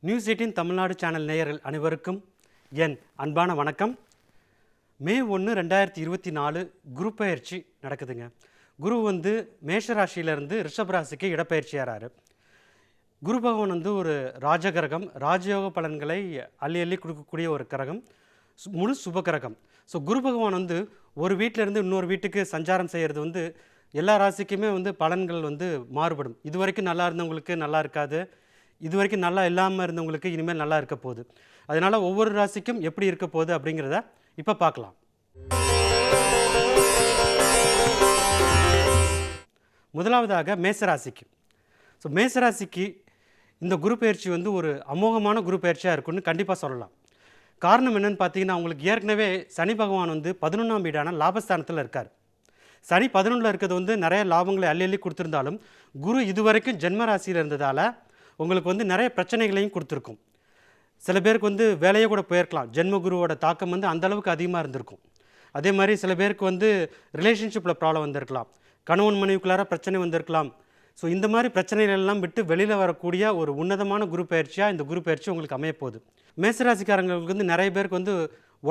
News 18 Tamil Nadu channel நேயர்கள் அனைவருக்கும் என் அன்பான வணக்கம். மே 1, 2024 குரு பயிற்சி நடக்குதுங்க. குரு மேஷராசியிலிருந்து ரிஷபராசிக்கு இடப்பெயர்ச்சி ஆறாரு. குரு பகவான் ஒரு ராஜகிரகம், ராஜயோக பலன்களை அள்ளி அள்ளி கொடுக்கக்கூடிய ஒரு கிரகம், முழு சுப கிரகம். ஸோ குரு பகவான் ஒரு வீட்டிலேருந்து இன்னொரு வீட்டுக்கு சஞ்சாரம் செய்கிறது எல்லா ராசிக்குமே பலன்கள் மாறுபடும். இது வரைக்கும் நல்லா இருந்தவங்களுக்கு நல்லா இருக்காது, இது வரைக்கும் நல்லா இல்லாமல் இருந்தவங்களுக்கு இனிமேல் நல்லா இருக்க போகுது. அதனால் ஒவ்வொரு ராசிக்கும் எப்படி இருக்க போகுது அப்படிங்கிறத இப்போ பார்க்கலாம். முதலாவதாக மேசராசிக்கு. ஸோ மேசராசிக்கு இந்த குரு பயிற்சி ஒரு அமோகமான குரு பயிற்சியாக இருக்குன்னு கண்டிப்பாக சொல்லலாம். காரணம் என்னென்னு பார்த்தீங்கன்னா, அவங்களுக்கு ஏற்கனவே சனி பகவான் 11ஆம் வீடான லாபஸ்தானத்தில் இருக்கார். சனி 11ல் இருக்கிறது நிறைய லாபங்களை அள்ளி அள்ளி கொடுத்துருந்தாலும், குரு இதுவரைக்கும் ஜென்ம ராசியில் இருந்ததால் உங்களுக்கு நிறைய பிரச்சனைகளையும் கொடுத்துருக்கும். சில பேருக்கு வேலையே கூட போயிருக்கலாம். ஜென்ம குருவோட தாக்கம் அந்தளவுக்கு அதிகமாக இருந்திருக்கும். அதே மாதிரி சில பேருக்கு ரிலேஷன்ஷிப்பில் ப்ராப்ளம் வந்திருக்கலாம், கணவன் மனைவிக்குள்ளார பிரச்சனை வந்திருக்கலாம். ஸோ இந்த மாதிரி பிரச்சனைகள் எல்லாம் விட்டு வெளியில் வரக்கூடிய ஒரு உன்னதமான குரு பயிற்சியாக இந்த குரு பயிற்சி உங்களுக்கு அமையப்போகுது. மேசராசிக்காரங்களுக்கு நிறைய பேருக்கு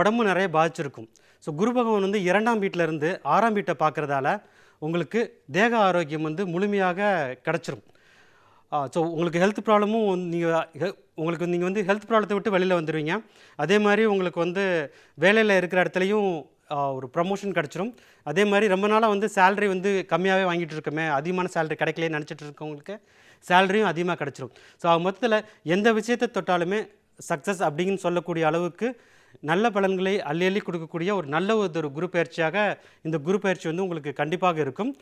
உடம்பு நிறைய பாதிச்சிருக்கும். ஸோ குரு பகவான் 2ஆம் வீட்டிலேருந்து 6ஆம் வீட்டை பார்க்குறதால உங்களுக்கு தேக ஆரோக்கியம் முழுமையாக கிடச்சிரும். ஸோ உங்களுக்கு ஹெல்த் ப்ராப்ளமும் நீங்கள் ஹெல்த் ப்ராப்ளத்தை விட்டு வெளியில் வந்துடுவீங்க. அதே மாதிரி உங்களுக்கு வேலையில் இருக்கிற இடத்துலையும் ஒரு ப்ரமோஷன் கிடச்சிரும். அதே மாதிரி ரொம்ப நாளாக சேலரி கம்மியாகவே வாங்கிட்டு இருக்கோமே, அதிகமான சேலரி கிடைக்கலையே நினச்சிட்டு இருக்கவங்களுக்கு சேலரியும் அதிகமாக கிடச்சிரும். ஸோ மொத்தத்தில் எந்த விஷயத்தை தொட்டாலுமே சக்ஸஸ் அப்படின்னு சொல்லக்கூடிய அளவுக்கு நல்ல பலன்களை அள்ளி அள்ளி கொடுக்கக்கூடிய ஒரு நல்ல ஒரு குரு பயிற்சியாக இந்த குரு பயிற்சி உங்களுக்கு கண்டிப்பாக இருக்கும்.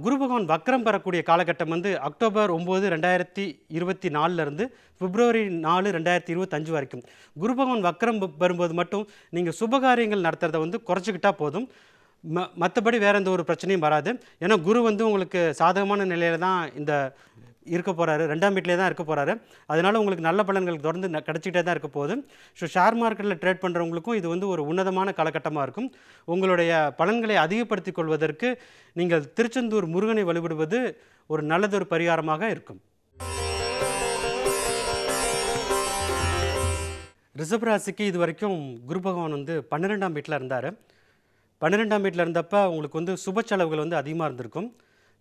குரு பகவான் வக்ரம் பெறக்கூடிய காலகட்டம் அக்டோபர் 9, 2024 பிப்ரவரி 4, 2025 வரைக்கும். குரு பகவான் வக்ரம் பெறும்போது மட்டும் நீங்கள் சுபகாரியங்கள் நடத்துகிறத குறைச்சிக்கிட்டால் போதும். மற்றபடி வேறு எந்த ஒரு பிரச்சனையும் வராது. ஏன்னா குரு உங்களுக்கு சாதகமான நிலையில் தான் இருக்க போகிறாரு, 2ஆம் வீட்டிலே தான் இருக்க போகிறாரு. அதனால் உங்களுக்கு நல்ல பலன்கள் தொடர்ந்து கிடச்சிக்கிட்டே தான் இருக்க போகுது. ஸோ ஷேர் மார்க்கெட்டில் ட்ரேட் பண்ணுறவங்களுக்கும் இது ஒரு உன்னதமான காலகட்டமாக இருக்கும். உங்களுடைய பலன்களை அதிகப்படுத்திக் கொள்வதற்கு நீங்கள் திருச்செந்தூர் முருகனை வழிபடுவது ஒரு நல்லதொரு பரிகாரமாக இருக்கும். ரிஷபராசிக்கு இது வரைக்கும் குரு பகவான் 12ஆம் வீட்டில் இருந்தார். 12ஆம் வீட்டில் இருந்தப்போ உங்களுக்கு சுப செலவுகள் அதிகமாக இருந்திருக்கும்.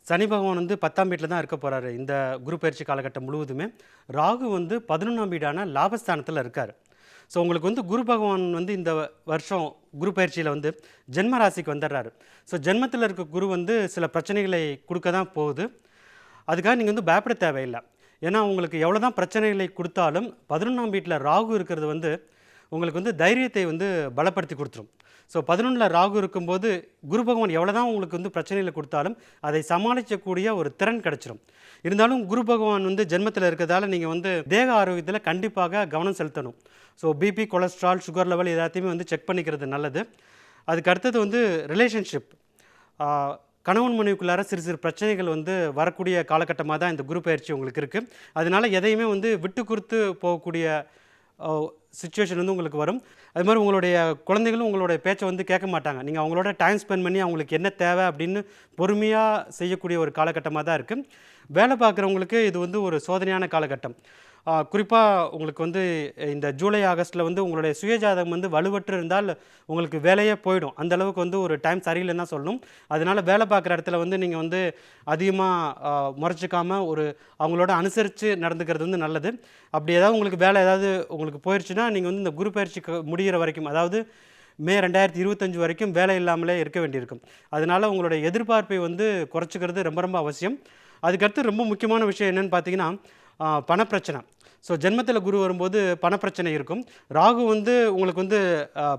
சனி பகவான் 10ஆம் வீட்டில் தான் இருக்க போகிறாரு இந்த குரு பயிற்சி காலகட்டம் முழுவதுமே. ராகு 11ஆம் வீடான லாபஸ்தானத்தில் இருக்கார். ஸோ உங்களுக்கு குரு பகவான் இந்த வருஷம் குரு பயிற்சியில் ஜென்ம ராசிக்கு வந்துடுறாரு. ஸோ ஜென்மத்தில் இருக்க குரு சில பிரச்சனைகளை கொடுக்க தான் போகுது. அதுக்காக நீங்கள் பயப்பட தேவையில்லை. ஏன்னா உங்களுக்கு எவ்வளோ தான் பிரச்சனைகளை கொடுத்தாலும் 11ஆம் வீட்டில் ராகு இருக்கிறது உங்களுக்கு தைரியத்தை பலப்படுத்தி கொடுத்துரும். ஸோ 11ல் ராகு இருக்கும்போது குரு பகவான் எவ்வளோ தான் உங்களுக்கு பிரச்சனைகளை கொடுத்தாலும் அதை சமாளிக்கக்கூடிய ஒரு திறன் கிடச்சிரும். இருந்தாலும் குரு பகவான் ஜென்மத்தில் இருக்கிறதால நீங்கள் தேக ஆரோக்கியத்தில் கண்டிப்பாக கவனம் செலுத்தணும். So BP, cholesterol, sugar level எல்லாத்தையுமே செக் பண்ணிக்கிறது நல்லது. அதுக்கு அடுத்தது ரிலேஷன்ஷிப், கணவன் மனைவிக்குள்ளார சிறு சிறு பிரச்சனைகள் வரக்கூடிய காலகட்டமாக தான் இந்த குரு பயிற்சி உங்களுக்கு இருக்குது. அதனால் எதையுமே விட்டு கொடுத்து போகக்கூடிய சிச்சுவேஷன் உங்களுக்கு வரும். அது மாதிரி உங்களுடைய குழந்தைகளும் உங்களுடைய பேச்சை கேட்க மாட்டாங்க. நீங்கள் அவங்களோட டைம் ஸ்பெண்ட் பண்ணி அவங்களுக்கு என்ன தேவை அப்படின்னு பொறுமையாக செய்யக்கூடிய ஒரு காலகட்டமாக தான் இருக்குது. வேலை பார்க்குறவங்களுக்கு இது ஒரு சோதனையான காலகட்டம். குறிப்பாக உங்களுக்கு இந்த ஜூலை, ஆகஸ்ட்டில் உங்களுடைய சுயஜாதகம் வலுவற்று இருந்தால் உங்களுக்கு வேலையே போயிடும். அந்தளவுக்கு ஒரு டைம் சரியில்லைன்னு தான் சொல்லணும். அதனால் வேலை பார்க்குற இடத்துல நீங்கள் அதிகமாக முறைச்சிக்காமல் அவங்களோட அனுசரித்து நடந்துக்கிறது நல்லது. அப்படி ஏதாவது உங்களுக்கு வேலை உங்களுக்கு போயிடுச்சுன்னா நீங்கள் இந்த குரு பயிற்சி முடிகிற வரைக்கும், அதாவது மே 2025 வரைக்கும் வேலை இல்லாமலே இருக்க வேண்டியிருக்கும். அதனால் உங்களுடைய எதிர்பார்ப்பை குறைச்சிக்கிறது ரொம்ப ரொம்ப அவசியம். அதுக்கடுத்து ரொம்ப முக்கியமான விஷயம் என்னென்னு பார்த்தீங்கன்னா, பணப்பிரச்சனை. ஸோ ஜென்மத்தில் குரு வரும்போது பணப்பிரச்சனை இருக்கும். ராகு உங்களுக்கு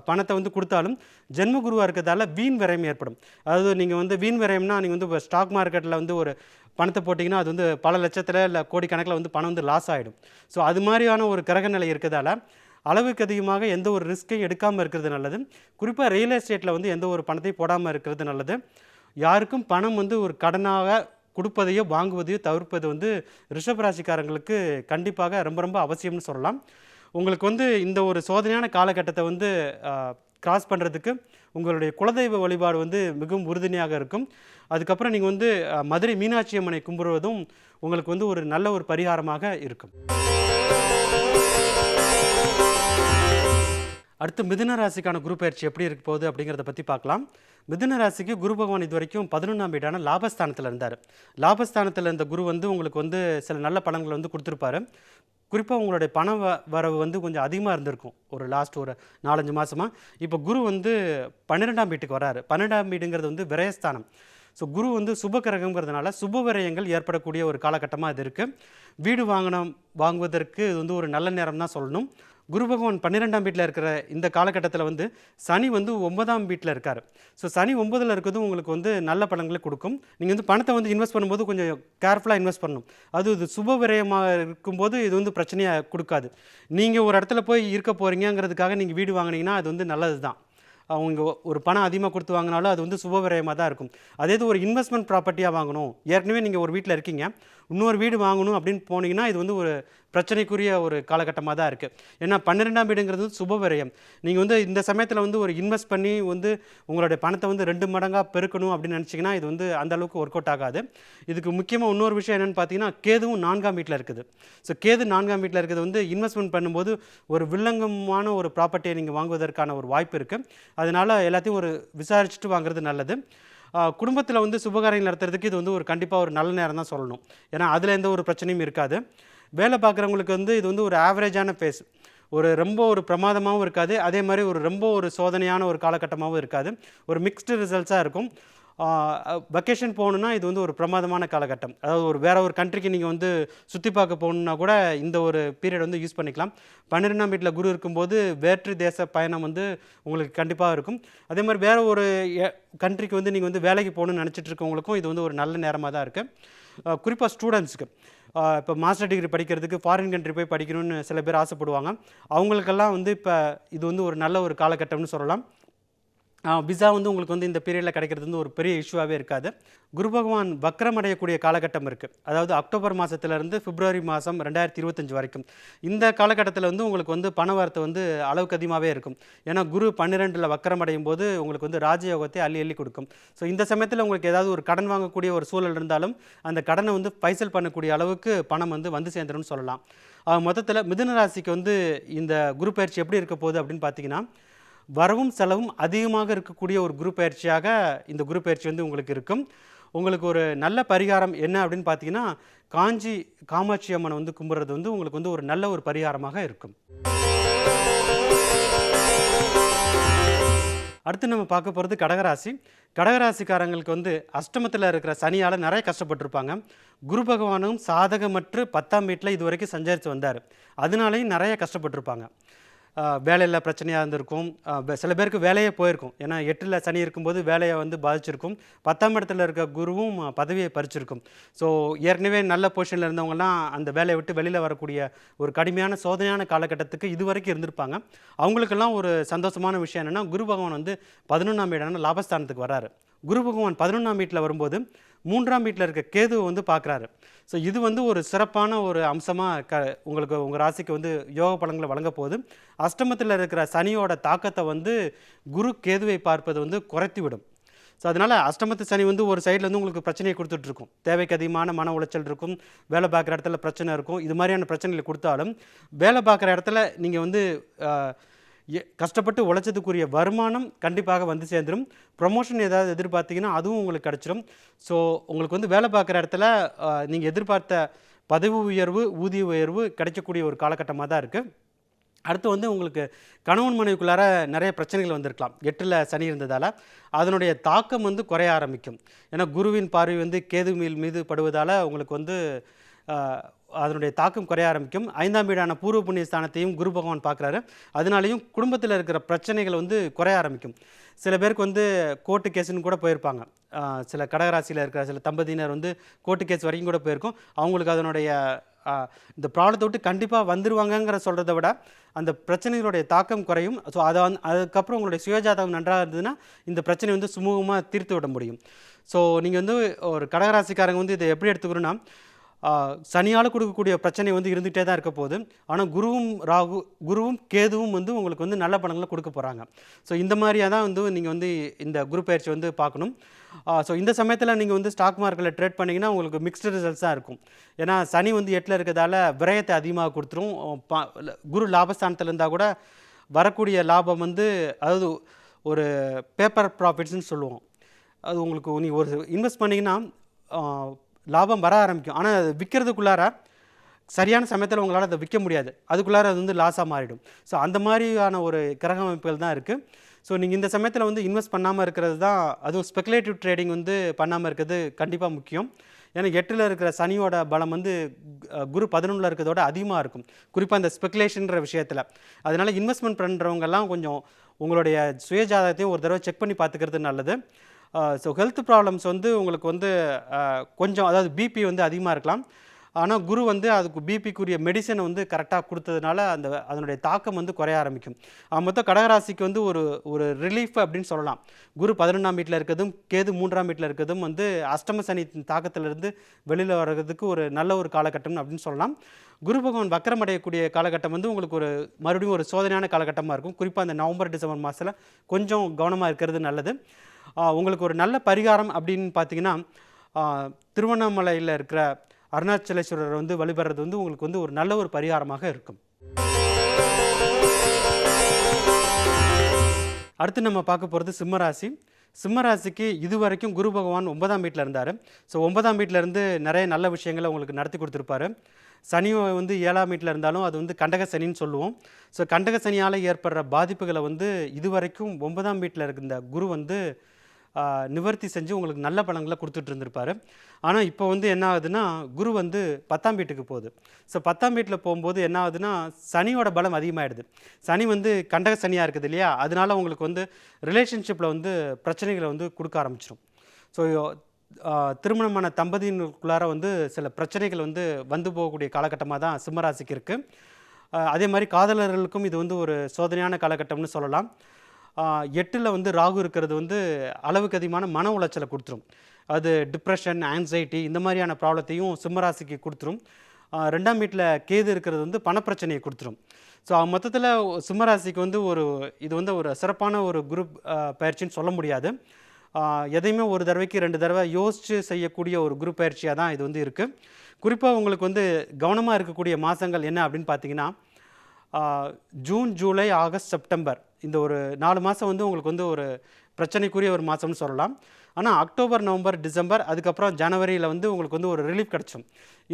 பணத்தை கொடுத்தாலும் ஜென்ம குருவாக இருக்கிறதால வீண் விரயம் ஏற்படும். அதாவது நீங்கள் வீண் விரயம்னா, நீங்கள் இப்போ ஸ்டாக் மார்க்கெட்டில் ஒரு பணத்தை போட்டிங்கன்னா அது பல லட்சத்தில் இல்லை கோடிக்கணக்கில் பணம் லாஸ் ஆகிடும். ஸோ அது மாதிரியான ஒரு கிரக நிலை இருக்கிறதால அளவுக்கு அதிகமாக எந்த ஒரு ரிஸ்க்கையும் எடுக்காமல் இருக்கிறது நல்லது. குறிப்பாக ரியல் எஸ்டேட்டில் எந்த ஒரு பணத்தையும் போடாமல் இருக்கிறது நல்லது. யாருக்கும் பணம் ஒரு கடனாக கொடுப்பதையோ வாங்குவதையோ தவிர்ப்பது ரிஷபராசிக்காரங்களுக்கு கண்டிப்பாக ரொம்ப ரொம்ப அவசியம்னு சொல்லலாம். உங்களுக்கு இந்த ஒரு சோதனையான காலகட்டத்தை கிராஸ் பண்ணுறதுக்கு உங்களுடைய குலதெய்வ வழிபாடு மிகவும் உறுதுணையாக இருக்கும். அதுக்கப்புறம் நீங்கள் மதுரை மீனாட்சி அம்மனை கும்பிடுவதும் உங்களுக்கு ஒரு நல்ல ஒரு பரிகாரமாக இருக்கும். அடுத்து மிதுன ராசிக்கான குரு பயிற்சி எப்படி இருக்க போகுது அப்படிங்கிறத பற்றி பார்க்கலாம். மிதுன ராசிக்கு குரு பகவான் இது வரைக்கும் 11ஆம் வீடான லாபஸ்தானத்தில் இருந்தார். லாபஸ்தானத்தில் இருந்த குரு வந்து உங்களுக்கு வந்து சில நல்ல பலன்களை வந்து கொடுத்துருப்பாரு. குறிப்பாக உங்களுடைய பண வரவு வந்து கொஞ்சம் அதிகமாக இருந்திருக்கும் ஒரு லாஸ்ட் ஒரு 4-5 மாதமாக. இப்போ குரு வந்து 12ஆம் வீட்டுக்கு வராரு. 12ஆம் வீடுங்கிறது வந்து விரயஸ்தானம். ஸோ குரு வந்து சுப கிரகங்கிறதுனால சுப விரயங்கள் ஏற்படக்கூடிய ஒரு காலகட்டமாக இது இருக்குது. வீடு வாங்குவதற்கு இது வந்து ஒரு நல்ல நேரம் தான் சொல்லணும். குரு பகவான் 12ஆம் வீட்டில் இருக்கிற இந்த காலகட்டத்தில் வந்து சனி வந்து 9ஆம் வீட்டில் இருக்கார். ஸோ சனி 9ல் இருக்கிறது உங்களுக்கு வந்து நல்ல பலன்களை கொடுக்கும். நீங்கள் வந்து பணத்தை வந்து இன்வெஸ்ட் பண்ணும்போது கொஞ்சம் கேர்ஃபுல்லாக இன்வெஸ்ட் பண்ணணும். இது சுப விரயமாக இருக்கும்போது இது வந்து பிரச்சனையை கொடுக்காது. நீங்கள் ஒரு இடத்துல போய் இருக்க போகிறீங்கிறதுக்காக நீங்கள் வீடு வாங்கினீங்கன்னா அது வந்து நல்லது தான். அவங்க ஒரு பணம் அதிகமாக கொடுத்து வாங்கினாலும் அது வந்து சுப விரயமாக தான் இருக்கும். அதே இது ஒரு இன்வெஸ்ட்மெண்ட் ப்ராப்பர்ட்டியாக வாங்கணும், ஏற்கனவே நீங்கள் ஒரு வீட்டில் இருக்கீங்க, இன்னொரு வீடு வாங்கணும் அப்படின்னு போனீங்கன்னா இது வந்து ஒரு பிரச்சனைக்குரிய ஒரு காலகட்டமாக தான் இருக்குது. ஏன்னா 12ஆம் வீடுங்கிறது சுப விரயம். நீங்கள் வந்து இந்த சமயத்தில் வந்து ஒரு இன்வெஸ்ட் பண்ணி வந்து உங்களுடைய பணத்தை வந்து 2 மடங்காக பெருக்கணும் அப்படின்னு நினச்சிங்கன்னா இது வந்து அந்த அளவுக்கு ஒர்க் அவுட் ஆகாது. இதுக்கு முக்கியமாக இன்னொரு விஷயம் என்னென்னு பார்த்தீங்கன்னா, கேதுவும் 4ஆம் வீட்டில் இருக்குது. ஸோ கேது 4ஆம் வீட்டில் இருக்கிறது வந்து இன்வெஸ்ட்மெண்ட் பண்ணும்போது ஒரு வில்லங்கமான ஒரு ப்ராப்பர்ட்டியை நீங்கள் வாங்குவதற்கான ஒரு வாய்ப்பு இருக்குது. அதனால் எல்லாத்தையும் ஒரு விசாரிச்சுட்டு வாங்குறது நல்லது. குடும்பத்தில் வந்து சுபகாரியங்கள் நடத்துறதுக்கு இது வந்து ஒரு கண்டிப்பாக ஒரு நல்ல நேரம் தான் சொல்லணும். ஏன்னா அதில் எந்த ஒரு பிரச்சனையும் இருக்காது. வேலை பார்க்குறவங்களுக்கு வந்து இது வந்து ஒரு ஆவரேஜான ஃபேஸ். ரொம்ப ஒரு பிரமாதமாகவும் இருக்காது, அதே மாதிரி ரொம்ப ஒரு சோதனையான ஒரு காலகட்டமாகவும் இருக்காது. ஒரு மிக்ஸ்டு ரிசல்ட்ஸாக இருக்கும். வெக்கேஷன் போகணுன்னா இது வந்து ஒரு பிரமாதமான காலகட்டம். அதாவது வேறு ஒரு கண்ட்ரிக்கு நீங்கள் வந்து சுற்றி பார்க்க போகணுன்னா கூட இந்த ஒரு பீரியட் வந்து யூஸ் பண்ணிக்கலாம். 12ஆம் வீட்டில் குரு இருக்கும்போது வேற்று தேச பயணம் வந்து உங்களுக்கு கண்டிப்பாக இருக்கும். அதே மாதிரி வேறு ஒரு கண்ட்ரிக்கு வந்து நீங்கள் வந்து வேலைக்கு போகணுன்னு நினச்சிட்டு இருக்கவங்களுக்கும் இது வந்து ஒரு நல்ல நேரமாக தான் இருக்குது. குறிப்பாக ஸ்டூடெண்ட்ஸுக்கு இப்போ மாஸ்டர் டிகிரி படிக்கிறதுக்கு ஃபாரின் கண்ட்ரி போய் படிக்கணும்னு சில பேர் ஆசைப்படுவாங்க. அவங்களுக்கெல்லாம் வந்து இப்போ இது வந்து ஒரு நல்ல ஒரு காலகட்டம்னு சொல்லலாம். விசா வந்து உங்களுக்கு வந்து இந்த பீரியடில் கிடைக்கிறது வந்து ஒரு பெரிய இஷ்யூவாகவே இருக்காது. குரு பகவான் வக்ரம் அடையக்கூடிய காலகட்டம் இருக்குது. அதாவது அக்டோபர் மாதத்துலேருந்து பிப்ரவரி மாதம் 2025 வரைக்கும். இந்த காலகட்டத்தில் வந்து உங்களுக்கு வந்து பண வரத்து வந்து அளவுக்கு அதிகமாகவே இருக்கும். ஏன்னா குரு 12ல் வக்ரம் அடையும் போது உங்களுக்கு வந்து ராஜயோகத்தை அள்ளி அள்ளி கொடுக்கும். ஸோ இந்த சமயத்தில் உங்களுக்கு ஏதாவது ஒரு கடன் வாங்கக்கூடிய ஒரு சூழல் இருந்தாலும் அந்த கடனை வந்து பைசல் பண்ணக்கூடிய அளவுக்கு பணம் வந்து சேர்ந்துரும்னு சொல்லலாம். மொத்தத்தில் மிதுன ராசிக்கு வந்து இந்த குரு பயிற்சி எப்படி இருக்க போகுது அப்படின்னு பார்த்தீங்கன்னா, வரவும் செலவும் அதிகமாக இருக்கக்கூடிய ஒரு குரு பயிற்சியாக இந்த குரு பயிற்சி வந்து உங்களுக்கு இருக்கும். உங்களுக்கு ஒரு நல்ல பரிகாரம் என்ன அப்படின்னு பார்த்தீங்கன்னா, காஞ்சி காமாட்சி அம்மனை வந்து கும்பிட்றது வந்து உங்களுக்கு வந்து ஒரு நல்ல ஒரு பரிகாரமாக இருக்கும். அடுத்து நம்ம பார்க்க போகிறது கடகராசி. கடகராசிக்காரங்களுக்கு வந்து அஷ்டமத்தில் இருக்கிற சனியால் நிறைய கஷ்டப்பட்டிருப்பாங்க. குரு பகவானும் சாதகமற்று 10ஆம் வீட்டில் இது வரைக்கும் சஞ்சரித்து வந்தார். அதனாலையும் நிறைய கஷ்டப்பட்டிருப்பாங்க. வேலையில் பிரச்சனையாக இருந்திருக்கும். சில பேருக்கு வேலையே போயிருக்கும். ஏன்னா 8ல் சனி இருக்கும்போது வேலையை வந்து பாதிச்சிருக்கும். 10ஆம் இடத்துல இருக்க குருவும் பதவியை பறிச்சிருக்கும். ஸோ ஏற்கனவே நல்ல பொசிஷனில் இருந்தவங்கலாம் அந்த வேலையை விட்டு வெளியில் வரக்கூடிய ஒரு கடுமையான சோதனையான காலகட்டத்துக்கு இது வரைக்கும் இருந்திருப்பாங்க. அவங்களுக்கெல்லாம் ஒரு சந்தோஷமான விஷயம் என்னென்னா, குரு பகவான் வந்து 11ஆம் வீடான லாபஸ்தானத்துக்கு வராரு. குரு பகவான் 11ஆம் வீட்டில் வரும்போது 3ஆம் வீட்டில் இருக்க கேதுவை வந்து பார்க்குறாரு. ஸோ இது வந்து ஒரு சிறப்பான ஒரு அம்சமாக உங்களுக்கு உங்கள் ராசிக்கு வந்து யோக பலன்களை வழங்க போகுது. அஷ்டமத்தில் இருக்கிற சனியோட தாக்கத்தை வந்து குரு கேதுவை பார்ப்பது வந்து குறைத்து விடும். ஸோ அதனால் அஷ்டமத்து சனி வந்து ஒரு சைடில் வந்து உங்களுக்கு பிரச்சனையை கொடுத்துட்ருக்கும். தேவைக்கு அதிகமான மன உளைச்சல் இருக்கும், வேலை பார்க்குற இடத்துல பிரச்சனை இருக்கும். இது மாதிரியான பிரச்சனைகளை கொடுத்தாலும் வேலை பார்க்குற இடத்துல நீங்கள் வந்து கஷ்டப்பட்டு உழைச்சதுக்குரிய வருமானம் கண்டிப்பாக வந்து சேர்ந்துடும். ப்ரொமோஷன் ஏதாவது எதிர்பார்த்தீங்கன்னா அதுவும் உங்களுக்கு கிடச்சிடும். ஸோ உங்களுக்கு வந்து வேலை பார்க்குற இடத்துல நீங்கள் எதிர்பார்த்த பதவி உயர்வு, ஊதிய உயர்வு கிடைக்கக்கூடிய ஒரு காலகட்டமாக தான் இருக்குது. அடுத்து வந்து உங்களுக்கு கணவன் மனைவிக்குள்ளார நிறைய பிரச்சனைகள் வந்திருக்கலாம். 8ல் சனி இருந்ததால் அதனுடைய தாக்கம் வந்து குறைய ஆரம்பிக்கும். ஏன்னா குருவின் பார்வை வந்து கேது மீது படுவதால் உங்களுக்கு வந்து அதனுடைய தாக்கம் குறைய ஆரம்பிக்கும். 5ஆம் வீடான பூர்வ புண்ணிய ஸ்தானத்தையும் குரு பகவான் பார்க்குறாரு. அதனாலையும் குடும்பத்தில் இருக்கிற பிரச்சனைகள் வந்து குறைய ஆரம்பிக்கும். சில பேருக்கு வந்து கோர்ட்டு கேஸுன்னு கூட போயிருப்பாங்க. சில கடகராசியில் இருக்கிற சில தம்பதியினர் வந்து கோர்ட்டு கேஸ் வரைக்கும் கூட போயிருக்கும். அவங்களுக்கு அதனுடைய இந்த ப்ராப்ளத்தை விட்டு கண்டிப்பாக வந்துடுவாங்கங்கிற சொல்கிறத விட அந்த பிரச்சனைகளுடைய தாக்கம் குறையும். ஸோ அதுக்கப்புறம் உங்களுடைய சுயஜாதகம் நன்றாக இருந்ததுன்னா இந்த பிரச்சனை வந்து சுமூகமாக தீர்த்து விட முடியும். ஸோ நீங்கள் வந்து ஒரு கடகராசிக்காரங்க வந்து இதை எப்படி எடுத்துக்கணும்னா, சனியால் கொடுக்கக்கூடிய பிரச்சனை வந்து இருந்துகிட்டே தான் இருக்க போகுது. ஆனால் குருவும் கேதுவும் வந்து உங்களுக்கு வந்து நல்ல பலன்களை கொடுக்க போகிறாங்க. ஸோ இந்த மாதிரியாக தான் வந்து நீங்கள் வந்து இந்த குரு பயிற்சி வந்து பார்க்கணும். ஸோ இந்த சமயத்தில் நீங்கள் வந்து ஸ்டாக் மார்க்கெட்டில் ட்ரேட் பண்ணிங்கன்னா உங்களுக்கு மிக்ஸ்டு ரிசல்ட்ஸ் தான் இருக்கும். ஏன்னா சனி வந்து 8ல் இருக்கிறதால விரயத்தை அதிகமாக கொடுத்துரும். குரு லாபஸ்தானத்தில் இருந்தால் கூட வரக்கூடிய லாபம் வந்து அதாவது ஒரு பேப்பர் ப்ராஃபிட்ஸ்னு சொல்லுவோம். அது உங்களுக்கு நீங்கள் ஒரு இன்வெஸ்ட் பண்ணிங்கன்னா லாபம் வர ஆரம்பிக்கும். ஆனால் அது விற்கிறதுக்குள்ளார சரியான சமயத்தில் உங்களால் அதை விற்க முடியாது. அதுக்குள்ளார அது வந்து லாஸாக மாறிடும். ஸோ அந்த மாதிரியான ஒரு கிரக அமைப்புகள் தான் இருக்குது. ஸோ நீங்கள் இந்த சமயத்தில் வந்து இன்வெஸ்ட் பண்ணாமல் இருக்கிறது தான், அதுவும் ஸ்பெகுலேட்டிவ் ட்ரேடிங் வந்து பண்ணாமல் இருக்கிறது கண்டிப்பாக முக்கியம். ஏன்னா 8ல் இருக்கிற சனியோட பலம் வந்து குரு 11ல் இருக்கிறதோட அதிகமாக இருக்கும், குறிப்பாக இந்த ஸ்பெகுலேஷன்ற விஷயத்தில். அதனால் இன்வெஸ்ட்மெண்ட் பண்ணுறவங்கெல்லாம் கொஞ்சம் உங்களுடைய சுயஜாதகத்தையும் ஒரு தடவை செக் பண்ணி பார்த்துக்கிறது நல்லது. ஸோ ஹெல்த் ப்ராப்ளம்ஸ் வந்து உங்களுக்கு வந்து கொஞ்சம், அதாவது பிபி வந்து அதிகமாக இருக்கலாம். ஆனால் குரு வந்து அதுக்கு பிபிக்குரிய மெடிசனை வந்து கரெக்டாக கொடுத்ததுனால அதனுடைய தாக்கம் வந்து குறைய ஆரம்பிக்கும். மொத்தம் கடகராசிக்கு வந்து ஒரு ஒரு ரிலீஃப் அப்படின்னு சொல்லலாம். குரு 11ஆம் வீட்டில் இருக்கிறதும் கேது 3ஆம் வீட்டில் இருக்கிறதும் வந்து அஷ்டம சனி தாக்கத்திலிருந்து வெளியில் வர்றதுக்கு ஒரு நல்ல ஒரு காலகட்டம் அப்படின்னு சொல்லலாம். குரு பகவான் வக்கரம் அடையக்கூடிய காலகட்டம் வந்து உங்களுக்கு ஒரு மறுபடியும் ஒரு சோதனையான காலகட்டமாக இருக்கும். குறிப்பாக அந்த நவம்பர் டிசம்பர் மாதத்தில் கொஞ்சம் கவனமாக இருக்கிறது நல்லது. உங்களுக்கு ஒரு நல்ல பரிகாரம் அப்படின்னு பார்த்தீங்கன்னா, திருவண்ணாமலையில் இருக்கிற அருணாச்சலேஸ்வரர் வந்து வழிபடுறது வந்து உங்களுக்கு வந்து ஒரு நல்ல ஒரு பரிகாரமாக இருக்கும். அடுத்து நம்ம பார்க்க போகிறது சிம்மராசி. சிம்மராசிக்கு இதுவரைக்கும் குரு பகவான் 9ஆம் வீட்டில் இருந்தார். ஸோ 9ஆம் வீட்டிலேருந்து நிறைய நல்ல விஷயங்களை உங்களுக்கு நடத்தி கொடுத்துருப்பாரு. சனி வந்து 7ஆம் வீட்டில் இருந்தாலும் அது வந்து கண்டக சனின்னு சொல்லுவோம். ஸோ கண்டக சனியால் ஏற்படுற பாதிப்புகளை வந்து இதுவரைக்கும் 9ஆம் வீட்டில் இருந்த குரு வந்து நிவர்த்தி செஞ்சு உங்களுக்கு நல்ல பலன்களை கொடுத்துட்டு இருந்திருப்பாரு. ஆனால் இப்போ வந்து என்ன ஆகுதுன்னா, குரு வந்து 10ஆம் வீட்டுக்கு போகுது. ஸோ 10ஆம் வீட்டில் போகும்போது என்ன ஆகுதுன்னா, சனியோட பலம் அதிகமாகிடுது. சனி வந்து கண்டக சனியாக இருக்குது இல்லையா, அதனால உங்களுக்கு வந்து ரிலேஷன்ஷிப்பில் வந்து பிரச்சனைகளை வந்து கொடுக்க ஆரம்பிச்சிடும். ஸோ திருமணமான தம்பதியினருக்குள்ளார வந்து சில பிரச்சனைகள் வந்து வந்து போகக்கூடிய காலகட்டமாக தான் சிம்மராசிக்கு இருக்குது. அதே மாதிரி காதலர்களுக்கும் இது வந்து ஒரு சோதனையான காலகட்டம்னு சொல்லலாம். 8ல் வந்து ராகு இருக்கிறது வந்து அளவுக்கு அதிகமான மன உளைச்சலை கொடுத்துரும். அது டிப்ரெஷன், ஆங்ஸைட்டி இந்த மாதிரியான ப்ராப்ளத்தையும் சிம்மராசிக்கு கொடுத்துரும். 2ஆம் வீட்டில் கேது இருக்கிறது வந்து பணப்பிரச்சனையை கொடுத்துரும். ஸோ மொத்தத்தில் சிம்மராசிக்கு வந்து இது வந்து ஒரு சிறப்பான ஒரு குரூப் பயிற்சின்னு சொல்ல முடியாது. எதையுமே ஒரு தடவைக்கு 2 தடவை யோசித்து செய்யக்கூடிய ஒரு குரூப் பயிற்சியாக தான் இது வந்து இருக்குது. குறிப்பாக உங்களுக்கு வந்து கவனமாக இருக்கக்கூடிய மாதங்கள் என்ன அப்படின்னு பார்த்தீங்கன்னா, ஜூன், ஜூலை, ஆகஸ்ட், செப்டம்பர் இந்த ஒரு 4 மாதம் வந்து உங்களுக்கு வந்து ஒரு பிரச்சனைக்குரிய ஒரு மாதம்னு சொல்லலாம். ஆனால் அக்டோபர், நவம்பர், டிசம்பர், அதுக்கப்புறம் ஜனவரியில் வந்து உங்களுக்கு வந்து ஒரு ரிலீஃப் கிடச்சும்.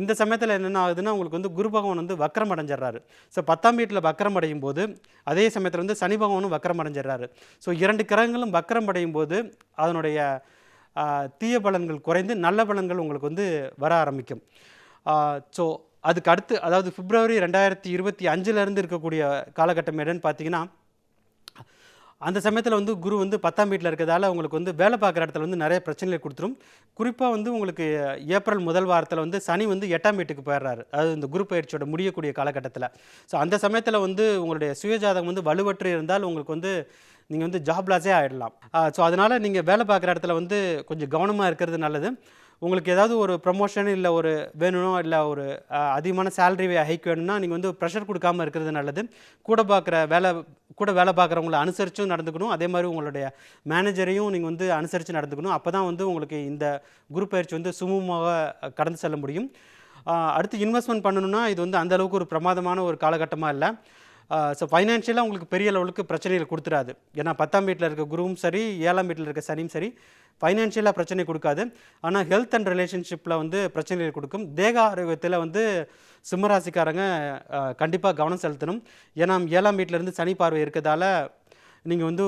இந்த சமயத்தில் என்னென்ன ஆகுதுன்னா, உங்களுக்கு வந்து குரு பகவான் வந்து வக்கரம் அடைஞ்சிடறாரு. ஸோ 10ஆம் வீட்டில் வக்கரம் அடையும் போது அதே சமயத்தில் வந்து சனி பகவானும் வக்கரம் அடைஞ்சிடறாரு. ஸோ 2 கிரகங்களும் வக்கரம் அடையும் போது அதனுடைய தீய பலன்கள் குறைந்து நல்ல பலன்கள் உங்களுக்கு வந்து வர ஆரம்பிக்கும். ஸோ அதுக்கு அடுத்து, அதாவது பிப்ரவரி 2025 இருக்கக்கூடிய காலகட்டம் என்னன்னு பார்த்தீங்கன்னா, அந்த சமயத்தில் வந்து குரு வந்து 10ஆம் வீட்டில் இருக்கிறதால உங்களுக்கு வந்து வேலை பார்க்குற இடத்துல வந்து நிறைய பிரச்சனைகளை கொடுத்துரும். குறிப்பாக வந்து உங்களுக்கு ஏப்ரல் முதல் வாரத்தில் வந்து சனி வந்து 8ஆம் வீட்டுக்கு போயிடுறாரு, அதாவது இந்த குரு பயிற்சியோட முடியக்கூடிய காலகட்டத்தில். ஸோ அந்த சமயத்தில் வந்து உங்களுடைய சுயஜாதகம் வந்து வலுவற்று இருந்தால் உங்களுக்கு வந்து நீங்கள் வந்து ஜாப் லாஸே ஆகிடலாம். ஸோ அதனால் நீங்கள் வேலை பார்க்குற இடத்துல வந்து கொஞ்சம் கவனமாக இருக்கிறது நல்லது. உங்களுக்கு ஏதாவது ஒரு ப்ரமோஷன் இல்லை ஒரு வேணும், இல்லை ஒரு அதிகமான சேலரி ஹைக் வேணும்னா நீங்கள் வந்து ப்ரெஷர் கொடுக்காமல் இருக்கிறது நல்லது. கூட வேலை பார்க்குறவங்கள அனுசரித்தும் நடந்துக்கணும். அதே மாதிரி உங்களுடைய மேனேஜரையும் நீங்கள் வந்து அனுசரித்து நடந்துக்கணும். அப்போ தான் வந்து உங்களுக்கு இந்த குரு பயிற்சி வந்து சுமூகமாக கடந்து செல்ல முடியும். அடுத்து இன்வெஸ்ட்மெண்ட் பண்ணணும்னா இது வந்து அந்தளவுக்கு ஒரு பிரமாதமான ஒரு காலகட்டமாக இல்லை. ஸோ ஃபைனான்ஷியலாக உங்களுக்கு பெரிய லெவலுக்கு பிரச்சனைகள் கொடுத்துடாது. ஏன்னா 10ஆம் வீட்டில் இருக்க குருவும் சரி, 7ஆம் வீட்டில் இருக்க சனியும் சரி, ஃபைனான்ஷியலாக பிரச்சனை கொடுக்காது. ஆனால் ஹெல்த் அண்ட் ரிலேஷன்ஷிப்பில் வந்து பிரச்சனைகள் கொடுக்கும். தேக ஆரோக்கியத்தில் வந்து சிம்மராசிக்காரங்க கண்டிப்பாக கவனம் செலுத்தணும். ஏன்னா 7ஆம் வீட்டிலேருந்து சனி பார்வை இருக்கிறதால நீங்கள் வந்து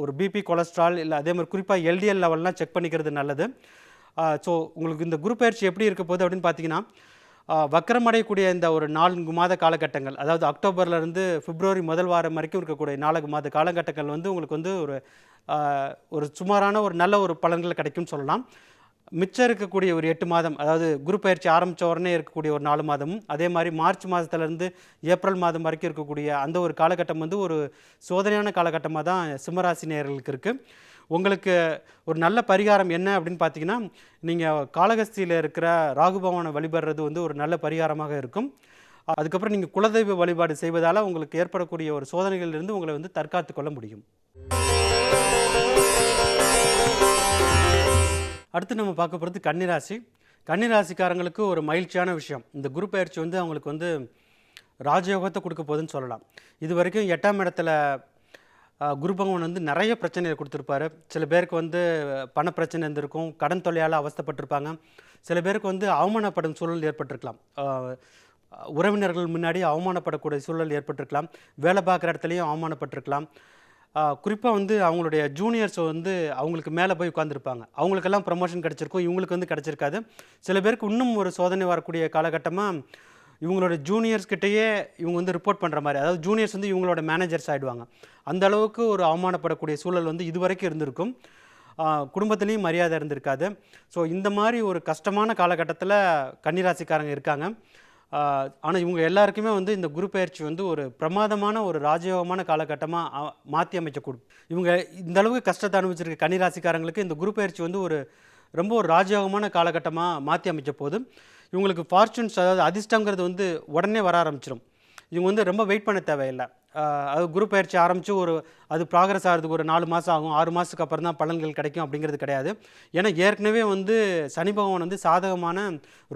ஒரு பிபி, கொலஸ்ட்ரால், இல்லை அதே மாதிரி குறிப்பாக எல்டிஎல் லெவல்லாம் செக் பண்ணிக்கிறது நல்லது. ஸோ உங்களுக்கு இந்த குரு பயிற்சி எப்படி இருக்க போகுது அப்படின்னு பார்த்தீங்கன்னா, வக்கரம் அடையக்கூடிய இந்த ஒரு 4 மாத காலகட்டங்கள், அதாவது அக்டோபர்லேருந்து பிப்ரவரி முதல் வாரம் வரைக்கும் இருக்கக்கூடிய 4 மாத காலகட்டங்கள் வந்து உங்களுக்கு வந்து ஒரு சுமாரான ஒரு நல்ல ஒரு பலன்கள் கிடைக்கும்னு சொல்லலாம். மிச்சம் இருக்கக்கூடிய ஒரு 8 மாதம், அதாவது குரு பயிற்சி ஆரம்பித்த உடனே இருக்கக்கூடிய ஒரு 4 மாதமும், அதே மாதிரி மார்ச் மாதத்துலேருந்து ஏப்ரல் மாதம் வரைக்கும் இருக்கக்கூடிய அந்த ஒரு காலகட்டம் வந்து ஒரு சோதனையான காலகட்டமாக தான் சிம்மராசி நேயர்களுக்கு இருக்குது. உங்களுக்கு ஒரு நல்ல பரிகாரம் என்ன அப்படின்னு பார்த்தீங்கன்னா, நீங்கள் காளகஸ்தியில் இருக்கிற ராகு பகவானை வழிபடுறது வந்து ஒரு நல்ல பரிகாரமாக இருக்கும். அதுக்கப்புறம் நீங்கள் குலதெய்வ வழிபாடு செய்வதால் உங்களுக்கு ஏற்படக்கூடிய ஒரு சோதனைகளிலிருந்து உங்களை வந்து தற்காத்து கொள்ள முடியும். அடுத்து நம்ம பார்க்க போகிறது கன்னிராசி. கன்னிராசிக்காரங்களுக்கு ஒரு மகிழ்ச்சியான விஷயம், இந்த குரு பயிற்சி வந்து அவங்களுக்கு வந்து ராஜயோகத்தை கொடுக்க போகுதுன்னு சொல்லலாம். இது வரைக்கும் 8ஆம் இடத்துல குரு பகவான் வந்து நிறைய பிரச்சனையை கொடுத்துருப்பாரு. சில பேருக்கு வந்து பண பிரச்சனை இருந்திருக்கும், கடன் தொல்லையால் அவஸ்தைப்பட்டிருப்பாங்க. சில பேருக்கு வந்து அவமானப்படும் சூழல் ஏற்பட்டிருக்கலாம். உறவினர்கள் முன்னாடி அவமானப்படக்கூடிய சூழல் ஏற்பட்டிருக்கலாம். வேலை பார்க்குற இடத்துலையும் அவமானப்பட்டிருக்கலாம். குறிப்பாக வந்து அவங்களுடைய ஜூனியர்ஸ் வந்து அவங்களுக்கு மேலே போய் உட்காந்துருப்பாங்க. அவங்களுக்கெல்லாம் ப்ரமோஷன் கிடச்சிருக்கும், இவங்களுக்கு வந்து கிடச்சிருக்காது. சில பேருக்கு இன்னும் ஒரு சோதனை வரக்கூடிய காலகட்டமாக இவங்களோட ஜூனியர்ஸ் கிட்டேயே இவங்க வந்து ரிப்போர்ட் பண்ணுற மாதிரி, அதாவது ஜூனியர்ஸ் வந்து இவங்களோட மேனேஜர்ஸ் ஆகிடுவாங்க. அந்த அளவுக்கு ஒரு அவமானப்படக்கூடிய சூழல் வந்து இதுவரைக்கும் இருந்திருக்கும். குடும்பத்துலேயும் மரியாதை இருந்திருக்காது. ஸோ இந்த மாதிரி ஒரு கஷ்டமான காலகட்டத்தில் கன்னிராசிக்காரங்க இருக்காங்க. ஆனால் இவங்க எல்லாருக்குமே வந்து இந்த குரு பெயர்ச்சி வந்து ஒரு பிரமாதமான ஒரு ராஜயோகமான காலகட்டமாக மாற்றி அமைக்கக்கூடும். இவங்க இந்த அளவுக்கு கஷ்டத்தை அனுபவிச்சிருக்க கன்னிராசிக்காரங்களுக்கு இந்த குரு பெயர்ச்சி வந்து ரொம்ப ஒரு ராஜயோகமான காலகட்டமாக மாற்றி அமைக்க போது. இவங்களுக்கு ஃபார்ச்சூன்ஸ், அதாவது அதிர்ஷ்டங்கிறது வந்து உடனே வர ஆரம்பிச்சிடும். இவங்க வந்து ரொம்ப வெயிட் பண்ண தேவையில்லை. அது குரு பயிற்சி ஆரம்பித்து அது ப்ராக்ரஸ் ஆகிறதுக்கு ஒரு 4 மாதம் ஆகும், 6 மாதத்துக்கு அப்புறம் தான் பலன்கள் கிடைக்கும் அப்படிங்கிறது கிடையாது. ஏன்னா ஏற்கனவே வந்து சனி பகவான் வந்து சாதகமான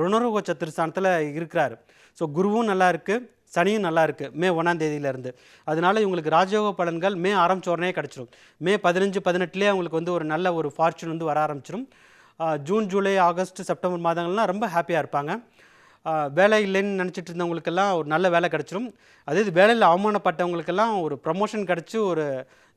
ருணரோக சத்துருஸ்தானத்தில் இருக்கிறாரு. ஸோ குருவும் நல்லா இருக்குது, சனியும் நல்லா இருக்குது மே 1ஆம் தேதியிலேருந்து. அதனால இவங்களுக்கு ராஜயோக பலன்கள் மே ஆரம்பித்த உடனே கிடச்சிடும். மே 15, 18லேயே அவங்களுக்கு வந்து ஒரு நல்ல ஒரு ஃபார்ச்சூன் வந்து வர ஆரம்பிச்சிடும். ஜூன், ஜூலை, ஆகஸ்ட், செப்டம்பர் மாதங்கள்லாம் ரொம்ப ஹாப்பியாக இருப்பாங்க. வேலை இல்லைன்னு நினச்சிட்டு இருந்தவங்களுக்கெல்லாம் ஒரு நல்ல வேலை கிடச்சிரும். அதே இது வேலையில் அவமானப்பட்டவங்களுக்கெல்லாம் ஒரு ப்ரமோஷன் கிடச்சி ஒரு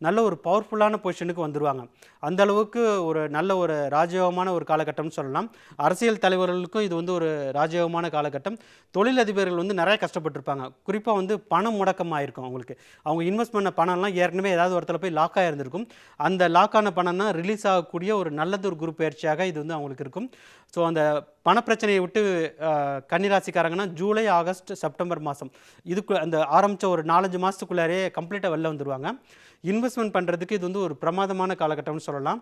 நல்ல ஒரு பவர்ஃபுல்லான பொசிஷனுக்கு வந்துடுவாங்க. அந்த அளவுக்கு ஒரு நல்ல ஒரு ராஜயோகமான ஒரு காலகட்டம்னு சொல்லலாம். அரசியல் தலைவர்களுக்கும் இது வந்து ஒரு ராஜயோகமான காலகட்டம். தொழிலதிபர்கள் வந்து நிறைய கஷ்டப்பட்டிருப்பாங்க. குறிப்பாக வந்து பணம் முடக்கம் ஆகிருக்கும் அவங்களுக்கு. அவங்க இன்வெஸ்ட் பண்ண பணம்லாம் ஏற்கனவே ஏதாவது ஒரு இடத்துல போய் லாக் ஆகிருந்திருக்கும். அந்த லாக்கான பணம் தான் ரிலீஸ் ஆகக்கூடிய ஒரு நல்லது ஒரு குரு பயிற்சியாக இது வந்து அவங்களுக்கு இருக்கும். ஸோ அந்த பணப்பிரச்சனையை விட்டு கன்னிராசிக்காரங்கன்னா ஜூலை, ஆகஸ்ட், செப்டம்பர் மாதம் இதுக்கு அந்த ஆரம்பித்த ஒரு 4-5 மாதத்துக்குள்ளாரே கம்ப்ளீட்டாக வெளில வந்துடுவாங்க. இன்வெஸ்ட்மெண்ட் பண்ணுறதுக்கு இது வந்து ஒரு பிரமாதமான காலகட்டம்னு சொல்லலாம்.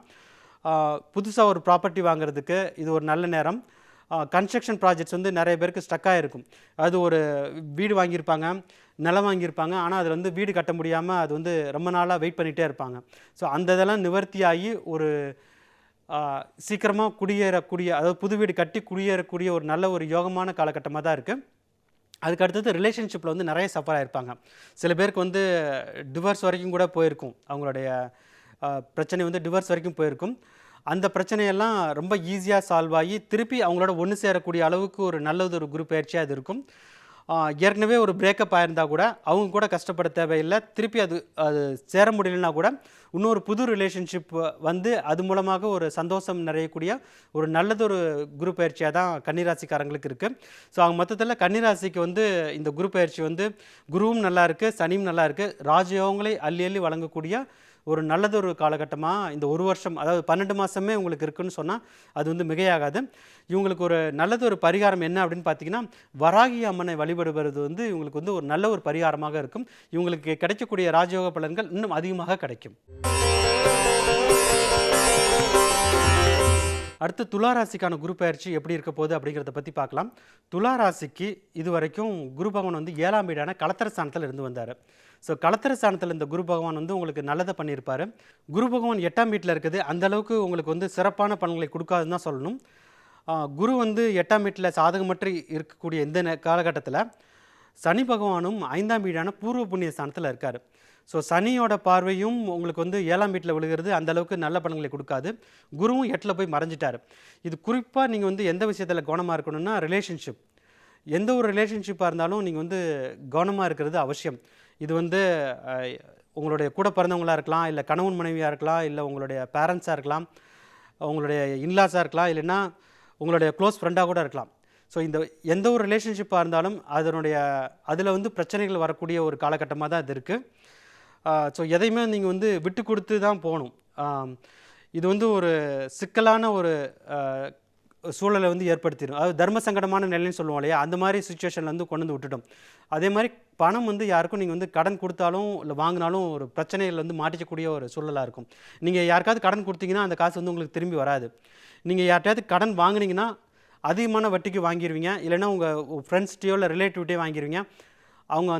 புதுசாக ஒரு ப்ராப்பர்ட்டி வாங்குறதுக்கு இது ஒரு நல்ல நேரம். கன்ஸ்ட்ரக்ஷன் ப்ராஜெக்ட்ஸ் வந்து நிறைய பேருக்கு ஸ்டக்காக இருக்கும். அது ஒரு வீடு வாங்கியிருப்பாங்க, நிலம் வாங்கியிருப்பாங்க, ஆனால் அதில் வந்து வீடு கட்ட முடியாமல் அது வந்து ரொம்ப நாளாக வெயிட் பண்ணிகிட்டே இருப்பாங்க. ஸோ அந்த இதெல்லாம் நிவர்த்தியாகி ஒரு சீக்கிரமாக குடியேறக்கூடிய, அதாவது புது வீடு கட்டி குடியேறக்கூடிய ஒரு நல்ல ஒரு யோகமான காலகட்டமாக தான் இருக்குது. அதுக்கு அடுத்தது ரிலேஷன்ஷிப்பில் வந்து நிறைய சஃபர் ஆகிருப்பாங்க. சில பேருக்கு வந்து டிவோர்ஸ் வரைக்கும் கூட போயிருக்கும். அவங்களுடைய பிரச்சனை வந்து டிவோர்ஸ் வரைக்கும் போயிருக்கும். அந்த பிரச்சனையெல்லாம் ரொம்ப ஈஸியாக சால்வ் ஆகி திருப்பி அவங்களோட ஒன்று சேரக்கூடிய அளவுக்கு ஒரு நல்லது ஒரு குரு பயிற்சியாக அது இருக்கும். ஏற்கனவே ஒரு பிரேக்கப் ஆயிருந்தால் கூட அவங்க கூட கஷ்டப்பட தேவையில்லை. திருப்பி அது சேர முடியலன்னா கூட இன்னொரு புது ரிலேஷன்ஷிப் வந்து அது மூலமாக ஒரு சந்தோஷம் நிறையக்கூடிய ஒரு நல்லதொரு குரு பயிற்சியாக தான் கன்னிராசிக்காரங்களுக்கு இருக்குது. ஸோ அவங்க மொத்தத்தில் கன்னிராசிக்கு வந்து இந்த குரு பயிற்சி வந்து குருவும் நல்லா இருக்குது, சனியும் நல்லா இருக்குது, ராஜயோகங்களை அள்ளி அள்ளி வழங்கக்கூடிய ஒரு நல்லதொரு காலகட்டமாக இந்த ஒரு வருஷம், அதாவது 12 மாதமே உங்களுக்கு இருக்குன்னு சொன்னால் அது வந்து மிகையாகாது. இவங்களுக்கு ஒரு நல்லதொரு பரிகாரம் என்ன அப்படின்னு பார்த்தீங்கன்னா, வராகி அம்மனை வழிபடுவது வந்து இவங்களுக்கு வந்து ஒரு நல்ல ஒரு பரிகாரமாக இருக்கும். இவங்களுக்கு கிடைக்கக்கூடிய ராஜயோக பலன்கள் இன்னும் அதிகமாக கிடைக்கும். அடுத்து துளாராசிக்கான குரு பயிற்சி எப்படி இருக்க போகுது அப்படிங்கிறத பற்றி பார்க்கலாம். துளாராசிக்கு இது வரைக்கும் குரு பகவான் வந்து 7ஆம் வீடான களத்திர ஸ்தானத்தில் இருந்து வந்தார். ஸோ களத்திர ஸ்தானத்தில் இந்த குரு பகவான் வந்து உங்களுக்கு நல்லதை பண்ணியிருப்பார். குரு பகவான் 8ஆம் வீட்டில் இருக்குது, அந்தளவுக்கு உங்களுக்கு வந்து சிறப்பான பலன்களை கொடுக்காதுன்னு தான் சொல்லணும். குரு வந்து 8ஆம் வீட்டில் சாதகமற்று இருக்கக்கூடிய இந்த காலகட்டத்தில் சனி பகவானும் 5ஆம் வீடான பூர்வ புண்ணிய ஸ்தானத்தில் இருக்கார். ஸோ சனியோட பார்வையும் உங்களுக்கு வந்து 7ஆம் வீட்டில் விழுகிறது, அந்தளவுக்கு நல்ல பலன்களை கொடுக்காது. குருவும் 8ல் போய் மறைஞ்சிட்டார். இது குறிப்பாக நீங்கள் வந்து எந்த விஷயத்தில் கவனமாக இருக்கணும்னா, ரிலேஷன்ஷிப், எந்த ஒரு ரிலேஷன்ஷிப்பாக இருந்தாலும் நீங்கள் வந்து கவனமாக இருக்கிறது அவசியம். இது வந்து உங்களுடைய கூட பிறந்தவங்களாக இருக்கலாம், இல்லை கணவன் மனைவியாக இருக்கலாம், இல்லை உங்களுடைய பேரண்ட்ஸாக இருக்கலாம், உங்களுடைய இன்லாஸாக இருக்கலாம், இல்லைன்னா உங்களுடைய க்ளோஸ் ஃப்ரெண்டாக கூட இருக்கலாம். ஸோ இந்த எந்த ஒரு ரிலேஷன்ஷிப்பாக இருந்தாலும் அதில் வந்து பிரச்சனைகள் வரக்கூடிய ஒரு காலகட்டமாக தான் இது இருக்குது. ஸோ எதையுமே நீங்கள் வந்து விட்டு கொடுத்து தான் போகணும். இது வந்து ஒரு சிக்கலான ஒரு சூழலை வந்து ஏற்படுத்திடும். அதாவது தர்ம சங்கடமான நிலைன்னு சொல்லுவோம் இல்லையா, அந்த மாதிரி சுச்சுவேஷனில் வந்து கொண்டு வந்து விட்டுட்டோம். அதே மாதிரி பணம் வந்து யாருக்கும் நீங்கள் வந்து கடன் கொடுத்தாலும் இல்லை வாங்கினாலும் ஒரு பிரச்சனைகள் வந்து மாட்டிக்கக்கூடிய ஒரு சூழலாக இருக்கும். நீங்கள் யாருக்காவது கடன் கொடுத்தீங்கன்னா அந்த காசு வந்து உங்களுக்கு திரும்பி வராது. நீங்கள் யார்கிட்டயாவது கடன் வாங்கினீங்கன்னா அதிகமான வட்டிக்கு வாங்கிடுவீங்க, இல்லைன்னா உங்கள் ஃப்ரெண்ட்ஸ்கிட்டையோ இல்லை ரிலேட்டிவ்கிட்டையோ வாங்கிடுவீங்க. அவங்க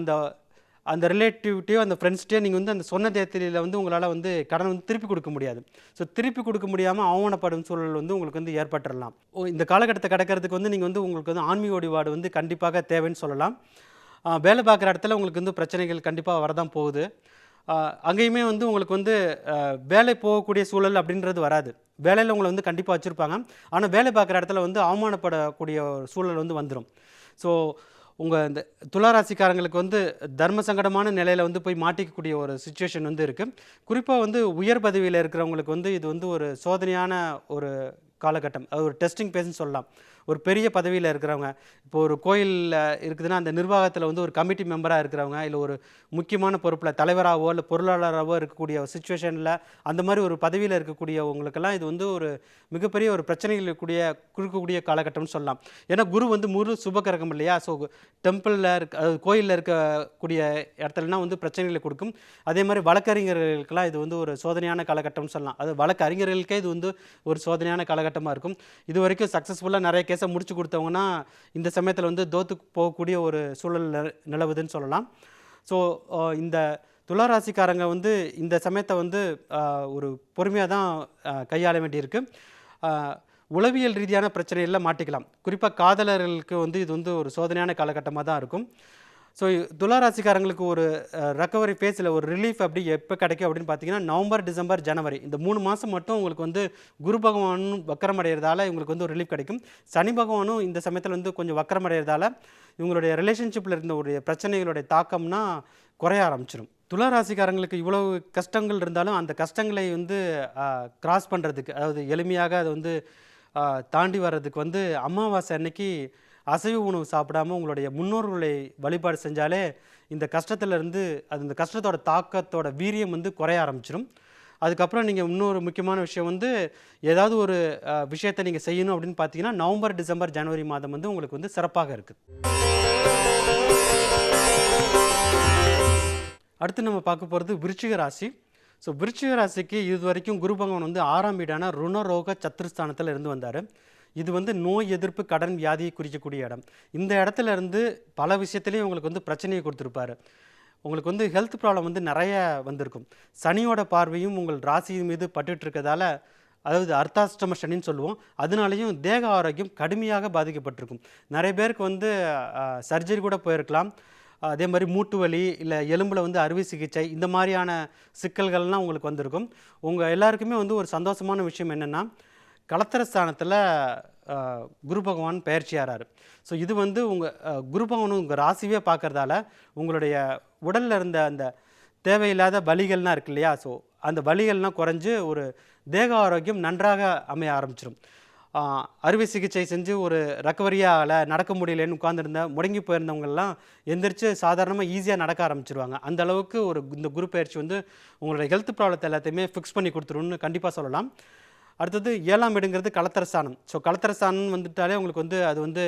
அந்த ரிலேட்டிவ்கிட்டையோ அந்த ஃப்ரெண்ட்ஸ்கிட்டையோ நீங்கள் வந்து அந்த சொன்ன தேதியில் வந்து உங்களால் வந்து கடன் வந்து திருப்பி கொடுக்க முடியாது. ஸோ திருப்பி கொடுக்க முடியாமல் அவமானப்படும் சூழல் வந்து உங்களுக்கு வந்து ஏற்பட்டுடலாம். இந்த காலகட்டத்தை கடக்கிறதுக்கு வந்து நீங்கள் வந்து உங்களுக்கு வந்து ஆன்மீக வழிபாடு வந்து கண்டிப்பாக தேவைன்னு சொல்லலாம். வேலை பார்க்குற இடத்துல உங்களுக்கு வந்து பிரச்சனைகள் கண்டிப்பாக வரதான் போகுது. அங்கேயுமே வந்து உங்களுக்கு வந்து வேலை போகக்கூடிய சூழல் அப்படின்றது வராது. வேலையில் உங்களை வந்து கண்டிப்பாக வச்சுருப்பாங்க. ஆனால் வேலை பார்க்குற இடத்துல வந்து அவமானப்படக்கூடிய ஒரு சூழல் வந்து வந்துடும். ஸோ இந்த துளாராசிக்காரங்களுக்கு வந்து தர்ம சங்கடமான நிலையில் வந்து போய் மாட்டிக்கக்கூடிய ஒரு சுச்சுவேஷன் வந்து இருக்குது. குறிப்பாக வந்து உயர் பதவியில் இருக்கிறவங்களுக்கு வந்து இது வந்து ஒரு சோதனையான ஒரு காலகட்டம். அது ஒரு டெஸ்டிங் பேஸ்ன்னு சொல்லலாம். ஒரு பெரிய பதவியில் இருக்கிறவங்க, இப்போ ஒரு கோயிலில் இருக்குதுன்னா அந்த நிர்வாகத்தில் வந்து ஒரு கமிட்டி மெம்பராக இருக்கிறவங்க, இல்லை ஒரு முக்கியமான பொறுப்பில் தலைவராகவோ இல்லை பொருளாளராகவோ இருக்கக்கூடிய சுச்சுவேஷனில் அந்த மாதிரி ஒரு பதவியில் இருக்கக்கூடியவங்களுக்கெல்லாம் இது வந்து ஒரு மிகப்பெரிய ஒரு பிரச்சனைகள் கொடுக்கக்கூடிய காலகட்டம்னு சொல்லலாம். ஏன்னா குரு வந்து முழு சுபகிரகம் இல்லையா? ஸோ டெம்பிளில் அதாவது கோயிலில் இருக்கக்கூடிய இடத்துலனா வந்து பிரச்சனைகளை கொடுக்கும். அதே மாதிரி வழக்கறிஞர்களுக்கெல்லாம் இது வந்து ஒரு சோதனையான காலகட்டம்னு சொல்லலாம். அது வழக்கறிஞர்களுக்கே இது வந்து ஒரு சோதனையான காலகட்டமாக இருக்கும். இது வரைக்கும் சக்ஸஸ்ஃபுல்லாக நிறைய கேஸை முடிச்சு கொடுத்தவங்கன்னா இந்த சமயத்தில் வந்து தோத்து போகக்கூடிய ஒரு சூழல் நிலவுதுன்னு சொல்லலாம். ஸோ இந்த துளாராசிக்காரங்க வந்து இந்த சமயத்தை வந்து ஒரு பொறுமையாக தான் கையாள வேண்டியிருக்கு. உளவியல் ரீதியான பிரச்சனைகளில் மாட்டிக்கலாம். குறிப்பாக காதலர்களுக்கு வந்து இது வந்து ஒரு சோதனையான காலகட்டமாக தான் இருக்கும். ஸோ துளாராசிக்காரங்களுக்கு ஒரு ரெக்கவரி ஃபேஸில் ஒரு ரிலீஃப் அப்படி எப்போ கிடைக்கும் அப்படின்னு பார்த்தீங்கன்னா, நவம்பர், டிசம்பர், ஜனவரி இந்த 3 மாதம் மட்டும் உங்களுக்கு வந்து குரு பகவானும் வக்கரம் அடைகிறதால இவங்களுக்கு வந்து ஒரு ரிலீஃப் கிடைக்கும். சனி பகவானும் இந்த சமயத்தில் வந்து கொஞ்சம் வக்கரம் அடைகிறதால இவங்களுடைய ரிலேஷன்ஷிப்பில் இருந்த ஒரு பிரச்சனைகளுடைய தாக்கம்னா குறைய ஆரம்பிச்சிடும். துளாராசிக்காரங்களுக்கு இவ்வளவு கஷ்டங்கள் இருந்தாலும் அந்த கஷ்டங்களை வந்து கிராஸ் பண்ணுறதுக்கு, அதாவது எளிமையாக அதை வந்து தாண்டி வர்றதுக்கு வந்து அமாவாசை அன்னைக்கு அசைவ உணவு சாப்பிடாம உங்களுடைய முன்னோர்களை வழிபாடு செஞ்சாலே இந்த கஷ்டத்திலேருந்து இந்த கஷ்டத்தோட தாக்கத்தோட வீரியம் வந்து குறைய ஆரம்பிச்சிடும். அதுக்கப்புறம் நீங்கள் இன்னொரு முக்கியமான விஷயம் வந்து ஏதாவது ஒரு விஷயத்தை நீங்கள் செய்யணும் அப்படின்னு பார்த்தீங்கன்னா, நவம்பர், டிசம்பர், ஜனவரி மாதம் வந்து உங்களுக்கு வந்து சிறப்பாக இருக்குது. அடுத்து நம்ம பார்க்க போகிறது விருச்சிக ராசி. ஸோ விருச்சிக ராசிக்கு இது வரைக்கும் குரு பகவான் வந்து 6ஆம் வீடான ருணரோக சத்துருஸ்தானத்தில் இருந்து வந்தார். இது வந்து நோய் எதிர்ப்பு, கடன், வியாதியை குறிக்கக்கூடிய இடம். இந்த இடத்துல இருந்து பல விஷயத்துலேயும் உங்களுக்கு வந்து பிரச்சனையை கொடுத்துருப்பாரு. உங்களுக்கு வந்து ஹெல்த் ப்ராப்ளம் வந்து நிறைய வந்திருக்கும். சனியோட பார்வையும் உங்கள் ராசி மீது பட்டுட்டு இருக்கிறதால, அதாவது அர்த்தாஷ்டம சனின்னு சொல்லுவோம், அதனாலையும் தேக ஆரோக்கியம் கடுமையாக பாதிக்கப்பட்டிருக்கும். நிறைய பேருக்கு வந்து சர்ஜரி கூட போயிருக்கலாம். அதே மாதிரி மூட்டு வலி, இல்லை எலும்பில் வந்து அறுவை சிகிச்சை, இந்த மாதிரியான சிக்கல்கள்லாம் உங்களுக்கு வந்திருக்கும். உங்கள் எல்லாருக்குமே வந்து ஒரு சந்தோஷமான விஷயம் என்னென்னா, கலத்திரஸ்தானத்தில் குரு பகவான் பயிற்சியாகிறார். ஸோ இது வந்து உங்கள் குரு பகவான் உங்கள் ராசியே பார்க்குறதால உங்களுடைய உடலில் இருந்த அந்த தேவையில்லாத வலிகள்லாம் இருக்கு இல்லையா? ஸோ அந்த வலிகள்லாம் குறைஞ்சு ஒரு தேக ஆரோக்கியம் நன்றாக அமைய ஆரம்பிச்சிடும். அறுவை சிகிச்சை செஞ்சு ஒரு ரெக்கவரியாக நடக்க முடியலன்னு உட்காந்துருந்த முடங்கி போயிருந்தவங்கெல்லாம் எந்திரிச்சு சாதாரணமாக ஈஸியாக நடக்க ஆரம்பிச்சிருவாங்க. அந்த அளவுக்கு இந்த குரு பயிற்சி வந்து உங்களுடைய ஹெல்த் ப்ராப்ளத்தை எல்லாத்தையுமே ஃபிக்ஸ் பண்ணி கொடுத்துருன்னு கண்டிப்பாக சொல்லலாம். அடுத்தது 7ஆம் வீடுங்கிறது கலத்திரஸ்தானம். ஸோ கலத்திரஸ்தானம் வந்துட்டாலே உங்களுக்கு வந்து அது வந்து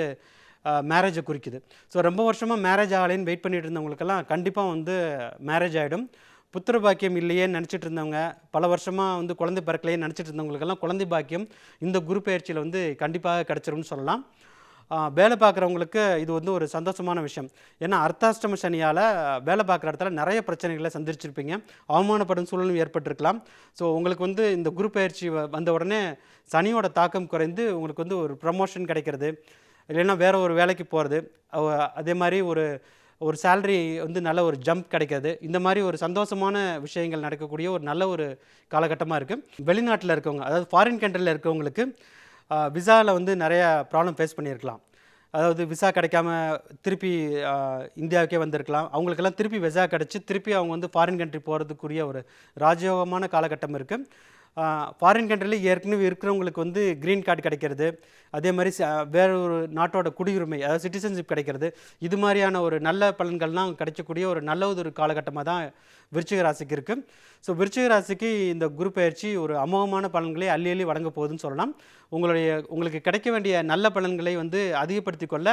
மேரேஜை குறிக்குது. ஸோ ரொம்ப வருஷமாக மேரேஜ் ஆகலைன்னு வெயிட் பண்ணிட்டு இருந்தவங்களுக்கெல்லாம் கண்டிப்பாக வந்து மேரேஜ் ஆகிடும். புத்திர பாக்கியம் இல்லையேன்னு நினச்சிட்டு இருந்தவங்க, பல வருஷமாக வந்து குழந்தை பிறக்கலையே நினச்சிட்டு இருந்தவங்களுக்கெல்லாம் குழந்தை பாக்கியம் இந்த குரு பயிற்சியில் வந்து கண்டிப்பாக கிடச்சிரும்னு சொல்லலாம். வேலை பார்க்குறவங்களுக்கு இது வந்து ஒரு சந்தோஷமான விஷயம். ஏன்னா அர்த்தாஷ்டம சனியால் வேலை பார்க்குற இடத்துல நிறைய பிரச்சனைகளை சந்திச்சிருப்பீங்க. அவமானப்படும் சூழலும் ஏற்பட்டிருக்கலாம். ஸோ உங்களுக்கு வந்து இந்த குரு பயிற்சி வந்த உடனே சனியோட தாக்கம் குறைந்து உங்களுக்கு வந்து ஒரு ப்ரமோஷன் கிடைக்கிறது, இல்லைன்னா வேறு ஒரு வேலைக்கு போகிறது, அதே மாதிரி ஒரு சேலரி வந்து நல்ல ஒரு ஜம்ப் கிடைக்கிறது, இந்த மாதிரி ஒரு சந்தோஷமான விஷயங்கள் நடக்கக்கூடிய ஒரு நல்ல ஒரு காலகட்டமாக இருக்குது. வெளிநாட்டில் இருக்கவங்க, அதாவது ஃபாரின் கண்ட்ரியில் இருக்கவங்களுக்கு விசாவில் வந்து நிறைய ப்ராப்ளம் ஃபேஸ் பண்ணியிருக்கலாம். அதாவது விசா கிடைக்காம திருப்பி இந்தியாவுக்கே வந்திருக்கலாம். அவங்களுக்கெல்லாம் திருப்பி விசா கிடச்சி திருப்பி அவங்க வந்து ஃபாரின் கண்ட்ரி போகிறதுக்குரிய ஒரு ராஜயோகமான காலகட்டம் இருக்குது. ஃபாரின் கண்ட்ரியில் ஏற்கனவே இருக்கிறவங்களுக்கு வந்து க்ரீன் கார்டு கிடைக்கிறது, அதே மாதிரி வேற ஒரு நாட்டோட குடியுரிமை, அதாவது சிட்டிசன்ஷிப் கிடைக்கிறது, இது மாதிரியான ஒரு நல்ல பலன்கள்லாம் கிடைக்கக்கூடிய ஒரு நல்ல ஒரு காலகட்டமாக தான் விருச்சிக ராசிக்கு இருக்குது. ஸோ விருச்சிக ராசிக்கு இந்த குரு பயிற்சி ஒரு அமோகமான பலன்களை அள்ளி அள்ளி வழங்க போகுதுன்னு சொல்லலாம். உங்களுக்கு கிடைக்க வேண்டிய நல்ல பலன்களை வந்து அதிகப்படுத்தி கொள்ள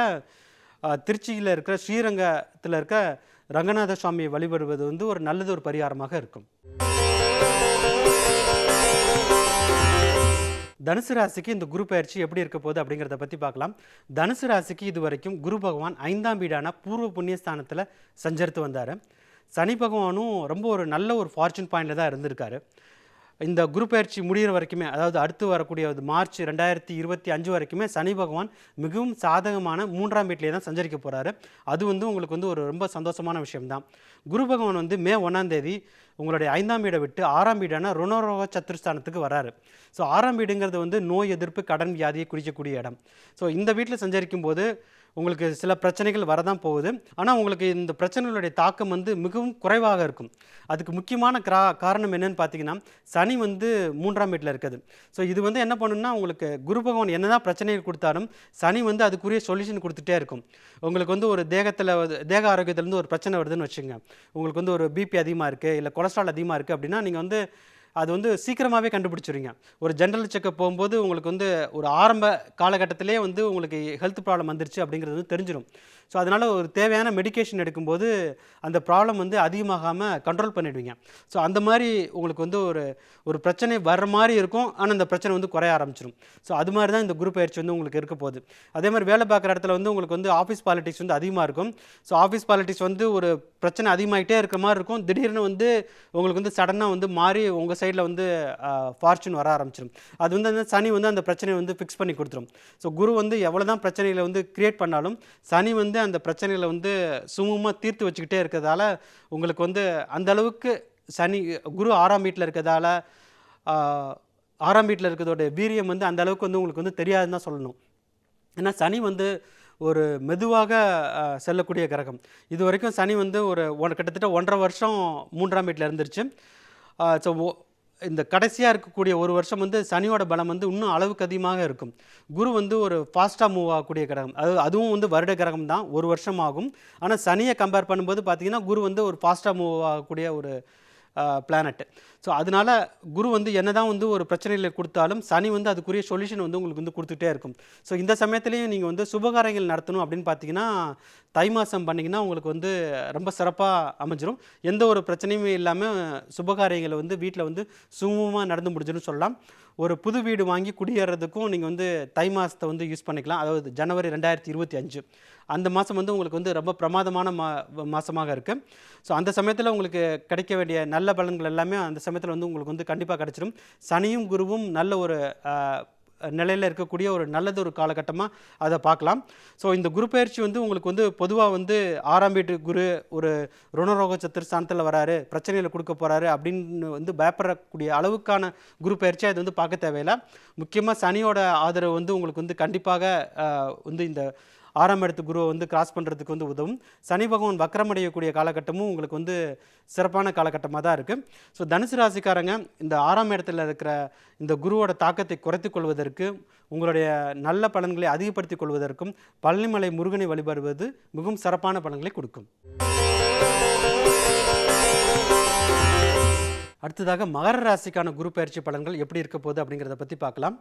திருச்சியில் இருக்கிற ஸ்ரீரங்கத்தில் இருக்க ரங்கநாத சுவாமியை வழிபடுவது வந்து ஒரு நல்லது ஒரு பரிகாரமாக இருக்கும். தனுசு ராசிக்கு இந்த குரு பயிற்சி எப்படி இருக்க போகுது அப்படிங்கிறத பற்றி பார்க்கலாம். தனுசு ராசிக்கு இது வரைக்கும் குரு பகவான் 5ஆம் வீடான பூர்வ புண்ணியஸ்தானத்தில் சஞ்சரித்து வந்தார். சனி பகவானும் ரொம்ப ஒரு நல்ல ஒரு ஃபார்ச்சூன் பாயிண்டில் தான் இருந்திருக்காரு. இந்த குரு பயிற்சி முடிகிற வரைக்குமே, அதாவது அடுத்து வரக்கூடிய மார்ச் 2025 வரைக்குமே சனி பகவான் மிகவும் சாதகமான 3ஆம் வீட்டிலே தான் சஞ்சரிக்க போகிறாரு. அது வந்து உங்களுக்கு வந்து ஒரு ரொம்ப சந்தோஷமான விஷயம்தான். குரு பகவான் வந்து மே 1ஆம் தேதி உங்களுடைய 5ஆம் வீடை விட்டு 6ஆம் வீடான ருணரோக சத்துருஸ்தானத்துக்கு வராரு. ஸோ 6ஆம் வீடுங்கிறது வந்து நோய் எதிர்ப்பு, கடன் வியாதியை குறிக்கக்கூடிய இடம். ஸோ இந்த வீட்டில் சஞ்சரிக்கும் போது உங்களுக்கு சில பிரச்சனைகள் வரதான் போகுது. ஆனால் உங்களுக்கு இந்த பிரச்சனைகளுடைய தாக்கம் வந்து மிகவும் குறைவாக இருக்கும். அதுக்கு முக்கியமான காரணம் என்னன்னு பார்த்தீங்கன்னா, சனி வந்து 3ஆம் வீட்டில் இருக்குது. ஸோ இது வந்து என்ன பண்ணுன்னா, உங்களுக்கு குரு பகவான் என்னதான் பிரச்சனைகள் கொடுத்தாலும் சனி வந்து அதுக்குரிய சொல்யூஷன் கொடுத்துட்டே இருக்கும். உங்களுக்கு வந்து ஒரு தேக ஆரோக்கியத்திலேருந்து ஒரு பிரச்சனை வருதுன்னு வச்சுங்க. உங்களுக்கு வந்து ஒரு பிபி அதிகமாக இருக்குது, இல்லை கொலஸ்ட்ரால் அதிகமாக இருக்குது அப்படின்னா, நீங்கள் வந்து அது வந்து சீக்கிரமாகவே கண்டுபிடிச்சிருங்க. ஒரு ஜென்ரல் செக்கப் போகும்போது உங்களுக்கு வந்து ஒரு ஆரம்ப காலகட்டத்திலே வந்து உங்களுக்கு ஹெல்த் ப்ராப்ளம் வந்துருச்சு அப்படிங்கிறது வந்து தெரிஞ்சிடும். ஸோ அதனால் ஒரு தேவையான மெடிகேஷன் எடுக்கும்போது அந்த ப்ராப்ளம் வந்து அதிகமாகாமல் கண்ட்ரோல் பண்ணிடுவீங்க. ஸோ அந்த மாதிரி உங்களுக்கு வந்து ஒரு பிரச்சனை வர்ற மாதிரி இருக்கும். ஆனால் அந்த பிரச்சனை வந்து குறைய ஆரம்பிச்சிடும். ஸோ அது மாதிரி தான் இந்த குரு பயிற்சி வந்து உங்களுக்கு இருக்க போகுது. அதே மாதிரி வேலை பார்க்குற இடத்துல வந்து உங்களுக்கு வந்து ஆஃபீஸ் பாலிடிக்ஸ் வந்து அதிகமாக இருக்கும். ஸோ ஆஃபீஸ் பாலிடிக்ஸ் வந்து ஒரு பிரச்சனை அதிகமாகிட்டே இருக்கிற மாதிரி இருக்கும். திடீர்னு வந்து உங்களுக்கு வந்து சடனாக வந்து மாறி உங்கள் சைடில் வந்து ஃபார்ச்சூன் வர ஆரம்பிச்சிடும். அது வந்து அந்த சனி வந்து அந்த பிரச்சனையை வந்து ஃபிக்ஸ் பண்ணி கொடுத்துரும். ஸோ குரு வந்து எவ்வளோ தான் பிரச்சனைகளை வந்து கிரியேட் பண்ணாலும் சனி வந்து அந்த பிரச்சனைகளை வந்து சுமூகமாக தீர்த்து வச்சுக்கிட்டே இருக்கிறதால உங்களுக்கு வந்து அந்த அளவுக்கு குரு 6ஆம் வீட்டில் இருக்கிறதால 6ஆம் வீட்டில் இருக்கிறதோட வீரியம் வந்து அந்த அளவுக்கு வந்து உங்களுக்கு வந்து தெரியாதுன்னு தான் சொல்லணும். ஏன்னா சனி வந்து ஒரு மெதுவாக செல்லக்கூடிய கிரகம். இது வரைக்கும் சனி வந்து கிட்டத்தட்ட 1.5 வருஷம் 3ஆம் வீட்டில் இருந்துருச்சு. ஸோ இந்த கடைசியாக இருக்கக்கூடிய ஒரு வருஷம் வந்து சனியோட பலம் வந்து இன்னும் அளவுக்கு அதிகமாக இருக்கும். குரு வந்து ஒரு ஃபாஸ்ட்டாக மூவ் ஆகக்கூடிய கிரகம். அதுவும் வந்து வருட கிரகம் தான், ஒரு வருஷம் ஆகும். ஆனால் சனியை கம்பேர் பண்ணும்போது பார்த்தீங்கன்னா குரு வந்து ஒரு ஃபாஸ்ட்டாக மூவ் ஆகக்கூடிய ஒரு பிளானட். ஸோ அதனால குரு வந்து என்னதான் வந்து ஒரு பிரச்சனைகளை கொடுத்தாலும் சனி வந்து அதுக்குரிய சொல்யூஷன் வந்து உங்களுக்கு வந்து கொடுத்துட்டே இருக்கும். ஸோ இந்த சமயத்துலேயும் நீங்கள் வந்து சுபகாரியங்கள் நடத்தணும் அப்படின்னு பார்த்தீங்கன்னா தை மாதம் பண்ணிங்கன்னா உங்களுக்கு வந்து ரொம்ப சிறப்பாக அமைஞ்சிரும். எந்த ஒரு பிரச்சனையுமே இல்லாமல் சுபகாரியங்களை வந்து வீட்டில் வந்து சுமூகமாக நடந்து முடிஞ்சுன்னு சொல்லலாம். ஒரு புது வீடு வாங்கி குடியேறதுக்கும் நீங்கள் வந்து தை மாதத்தை வந்து யூஸ் பண்ணிக்கலாம். அதாவது ஜனவரி 2025 அந்த மாதம் வந்து உங்களுக்கு வந்து ரொம்ப பிரமாதமான மாதமாக இருக்குது. ஸோ அந்த சமயத்தில் உங்களுக்கு கிடைக்க வேண்டிய நல்ல பலன்கள் எல்லாமே அந்த சமயத்தில் வந்து உங்களுக்கு வந்து கண்டிப்பாக கிடச்சிடும். சனியும் குருவும் நல்ல ஒரு நிலையில் இருக்கக்கூடிய ஒரு நல்லது ஒரு காலகட்டமாக அதை பார்க்கலாம். ஸோ இந்த குரு பயிற்சி வந்து உங்களுக்கு வந்து பொதுவாக வந்து 6ஆம் வீட்டு குரு ஒரு ருணரோக சத்துருஸ்தானத்தில் வராரு, பிரச்சனைகளை கொடுக்க போகிறாரு அப்படின்னு வந்து பயப்படக்கூடிய அளவுக்கான குரு பயிற்சியாக இது வந்து பார்க்க தேவையில்லை. முக்கியமாக சனியோட ஆதரவு வந்து உங்களுக்கு வந்து கண்டிப்பாக வந்து இந்த 6ஆம் இடத்து குருவை வந்து கிராஸ் பண்ணுறதுக்கு வந்து உதவும். சனி பகவான் வக்கரமடையக்கூடிய காலகட்டமும் உங்களுக்கு வந்து சிறப்பான காலகட்டமாக தான் இருக்குது. ஸோ தனுசு ராசிக்காரங்க இந்த 6ஆம் இடத்துல இருக்கிற இந்த குருவோட தாக்கத்தை குறைத்து கொள்வதற்கு, உங்களுடைய நல்ல பலன்களை அதிகப்படுத்திக் கொள்வதற்கும் பழனிமலை முருகனை வழிபடுவது மிகவும் சிறப்பான பலன்களை கொடுக்கும். அடுத்ததாக மகர ராசிக்கான குரு பயிற்சி பலன்கள் எப்படி இருக்க போகுது அப்படிங்கிறத பற்றி பார்க்கலாம்.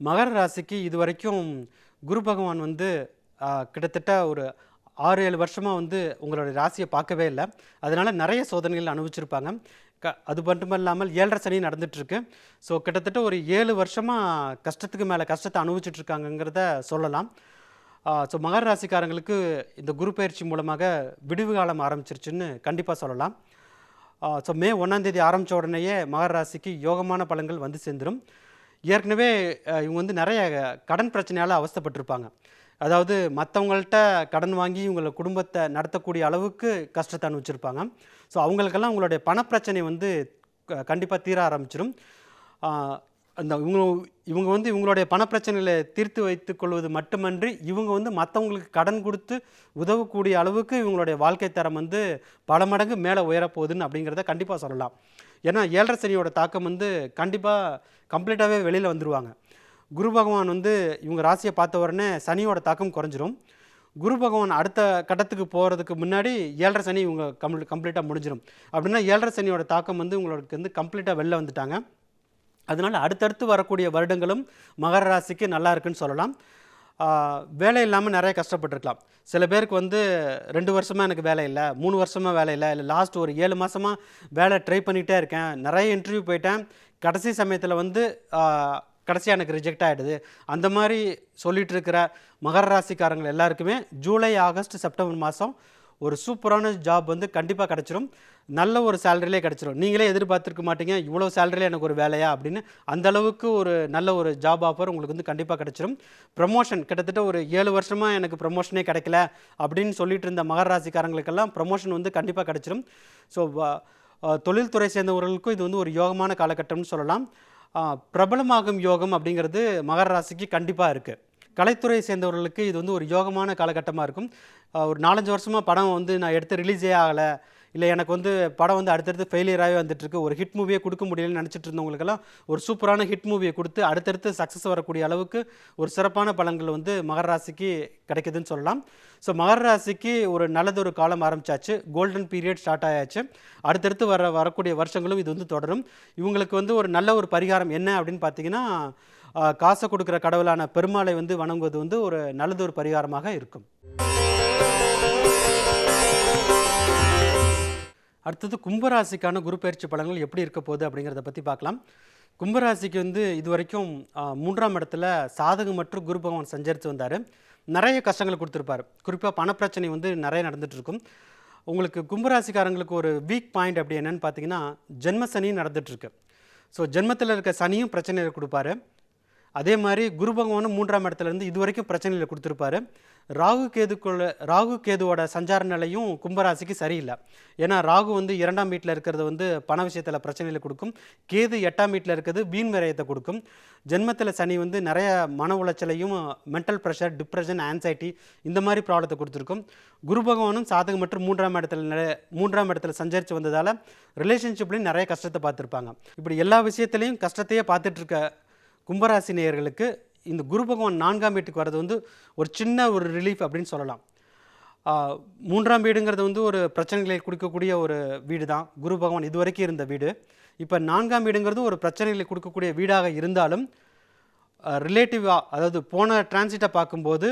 மகர ராசிக்கு இது வரைக்கும் குரு பகவான் வந்து கிட்டத்தட்ட ஒரு 6-7 வருஷமாக வந்து உங்களுடைய ராசியை பார்க்கவே இல்லை. அதனால் நிறைய சோதனைகள் அனுபவிச்சிருப்பாங்க. அது மட்டும் இல்லாமல் 7.5 சனி நடந்துகிட்ருக்கு. ஸோ கிட்டத்தட்ட ஒரு 7 வருஷமாக கஷ்டத்துக்கு மேலே கஷ்டத்தை அனுபவிச்சிட்ருக்காங்கங்கிறத சொல்லலாம். ஸோ மகர ராசிக்காரங்களுக்கு இந்த குரு பயிற்சி மூலமாக விடுவு காலம் ஆரம்பிச்சிருச்சுன்னு கண்டிப்பாக சொல்லலாம். ஸோ மே 1ஆம் தேதி ஆரம்பித்த உடனேயே மகர ராசிக்கு யோகமான பலன்கள் வந்து சேர்ந்துடும். ஏற்கனவே இவங்க வந்து நிறைய கடன் பிரச்சனையால் அவஸ்தைப்பட்டிருப்பாங்க. அதாவது மற்றவங்கள்ட்ட கடன் வாங்கி இவங்களை குடும்பத்தை நடத்தக்கூடிய அளவுக்கு கஷ்டத்தை அனுபவிச்சிருப்பாங்க. ஸோ அவங்களுக்கெல்லாம் உங்களுடைய பணப்பிரச்சனை வந்து கண்டிப்பாக தீர ஆரம்பிச்சிடும். அந்த இவங்க வந்து இவங்களுடைய பணப்பிரச்சனைகளை தீர்த்து வைத்து கொள்வது மட்டுமன்றி இவங்க வந்து மற்றவங்களுக்கு கடன் கொடுத்து உதவக்கூடிய அளவுக்கு இவங்களுடைய வாழ்க்கை தரம் வந்து பல மடங்கு மேலே உயரப்போகுதுன்னு அப்படிங்கிறத கண்டிப்பாக சொல்லலாம். ஏன்னா 7.5 சனியோட தாக்கம் வந்து கண்டிப்பாக கம்ப்ளீட்டாகவே வெளியில் வந்துடுவாங்க. குரு பகவான் வந்து இவங்க ராசியை பார்த்த உடனே சனியோட தாக்கம் குறைஞ்சிரும். குரு பகவான் அடுத்த கட்டத்துக்கு போகிறதுக்கு முன்னாடி 7.5 சனி இவங்க கம்ப்ளீட்டாக முடிஞ்சிடும். அப்படின்னா 7.5 சனியோட தாக்கம் வந்து உங்களுக்கு வந்து கம்ப்ளீட்டாக வெளில வந்துட்டாங்க. அதனால் அடுத்தடுத்து வரக்கூடிய வருடங்களும் மகர ராசிக்கு நல்லா இருக்குன்னு சொல்லலாம். வேலை இல்லாமல் நிறைய கஷ்டப்பட்டுருக்கலாம். சில பேருக்கு வந்து 2 வருஷமாக எனக்கு வேலை இல்லை, 3 வருஷமாக வேலை இல்லை லாஸ்ட் ஒரு 7 மாதமாக வேலை ட்ரை பண்ணிகிட்டே இருக்கேன், நிறைய இன்டர்வியூ போயிட்டேன், கடைசி சமயத்தில் வந்து கடைசியாக எனக்கு ரிஜெக்ட் ஆகிடுது. அந்த மாதிரி சொல்லிகிட்டு இருக்கிற மகர ராசிக்காரங்கள் எல்லாருக்குமே ஜூலை, ஆகஸ்ட், செப்டம்பர் மாதம் ஒரு சூப்பரான ஜாப் வந்து கண்டிப்பாக கிடச்சிரும். நல்ல ஒரு சேலரியிலே கிடச்சிரும். நீங்களே எதிர்பார்த்துருக்க மாட்டீங்க, இவ்வளோ சேலரியில் எனக்கு ஒரு வேலையா அப்படின்னு. அந்த அளவுக்கு ஒரு நல்ல ஒரு ஜாப் ஆஃபர் உங்களுக்கு வந்து கண்டிப்பாக கிடச்சிரும். ப்ரமோஷன் கிட்டத்தட்ட ஒரு 7 வருஷமாக எனக்கு ப்ரமோஷனே கிடைக்கல அப்படின்னு சொல்லிட்டு இருந்த மகர ராசிக்காரங்களுக்கெல்லாம் ப்ரமோஷன் வந்து கண்டிப்பாக கிடச்சிரும். ஸோ தொழில்துறை சேர்ந்தவர்களுக்கும் இது வந்து ஒரு யோகமான காலகட்டம்னு சொல்லலாம். பிரபலமாகும் யோகம் அப்படிங்கிறது மகர ராசிக்கு கண்டிப்பாக இருக்குது. கலைத்துறை சேர்ந்தவர்களுக்கு இது வந்து ஒரு யோகமான காலகட்டமாக இருக்கும். ஒரு 4-5 வருஷமாக படம் வந்து நான் எடுத்து ரிலீஸே ஆகலை, இல்லை எனக்கு வந்து படம் வந்து அடுத்தடுத்து ஃபெயிலியராகவே வந்துட்டுருக்கு, ஒரு ஹிட் மூவியே கொடுக்க முடியலன்னு நினச்சிட்டு இருந்தவங்களுக்கெல்லாம் ஒரு சூப்பரான ஹிட் மூவியை கொடுத்து அடுத்தடுத்து சக்ஸஸ் வரக்கூடிய அளவுக்கு ஒரு சிறப்பான பலன்கள் வந்து மகர ராசிக்கு கிடைக்குதுன்னு சொல்லலாம். ஸோ மகர ராசிக்கு ஒரு நல்லதொரு காலம் ஆரம்பிச்சாச்சு, கோல்டன் பீரியட் ஸ்டார்ட் ஆயாச்சு. அடுத்தடுத்து வரக்கூடிய வருஷங்களும் இது வந்து தொடரும். இவங்களுக்கு வந்து ஒரு நல்ல ஒரு பரிகாரம் என்ன அப்படின்னு பார்த்தீங்கன்னா, காசை கொடுக்குற கடவுளான பெருமாளை வந்து வணங்குவது வந்து ஒரு நல்லதொரு பரிகாரமாக இருக்கும். அடுத்தது கும்பராசிக்கான குரு பயிற்சி பலன்கள் எப்படி இருக்க போகுது அப்படிங்கிறத பற்றி பார்க்கலாம். கும்பராசிக்கு வந்து இது வரைக்கும் 3ஆம் இடத்துல சாதகமற்ற குரு பகவான் சஞ்சரித்து வந்தார். நிறைய கஷ்டங்களை கொடுத்துருப்பார். குறிப்பாக பணப்பிரச்சனை வந்து நிறைய நடந்துகிட்ருக்கும். உங்களுக்கு கும்பராசிக்காரங்களுக்கு ஒரு வீக் பாயிண்ட் அப்படி என்னென்னு பார்த்தீங்கன்னா, ஜென்ம சனி நடந்துகிட்ருக்கு. ஸோ ஜென்மத்தில் இருக்க சனியும் பிரச்சனையை கொடுப்பாரு. அதே மாதிரி குரு பகவானும் 3ஆம் இடத்துலேருந்து இது வரைக்கும் பிரச்சனைகளை கொடுத்துருப்பாரு. ராகு கேதுவோட சஞ்சார நிலையும் கும்பராசிக்கு சரியில்லை. ஏன்னா ராகு வந்து 2ஆம் வீட்டில் இருக்கிறது வந்து பண விஷயத்தில் பிரச்சனைகளை கொடுக்கும். கேது 8ஆம் வீட்டில் இருக்கிறது வீண் விரயத்தை கொடுக்கும். ஜென்மத்தில் சனி வந்து நிறைய மன உளைச்சலையும், மென்டல் ப்ரெஷர், டிப்ரெஷன், ஆன்சைட்டி இந்த மாதிரி ப்ராப்ளத்தை கொடுத்துருக்கும். குரு பகவானும் சாதகம் மற்றும் 3ஆம் இடத்துல சஞ்சரித்து வந்ததால் ரிலேஷன்ஷிப்லேயும் நிறைய கஷ்டத்தை பார்த்துருப்பாங்க. இப்படி எல்லா விஷயத்துலையும் கஷ்டத்தையே பார்த்துட்ருக்க கும்பராசி நேயர்களுக்கு இந்த குரு பகவான் 4ஆம் வீட்டுக்கு வர்றது வந்து ஒரு சின்ன ஒரு ரிலீஃப் அப்படின்னு சொல்லலாம். 3ஆம் வீடுங்கிறது வந்து ஒரு பிரச்சனைகளை கொடுக்கக்கூடிய ஒரு வீடு தான் குரு பகவான் இது வரைக்கும் இருந்த வீடு. இப்போ 4ஆம் வீடுங்கிறது ஒரு பிரச்சனைகளை கொடுக்கக்கூடிய வீடாக இருந்தாலும் ரிலேட்டிவாக, அதாவது போன டிரான்சிட்டை பார்க்கும்போது,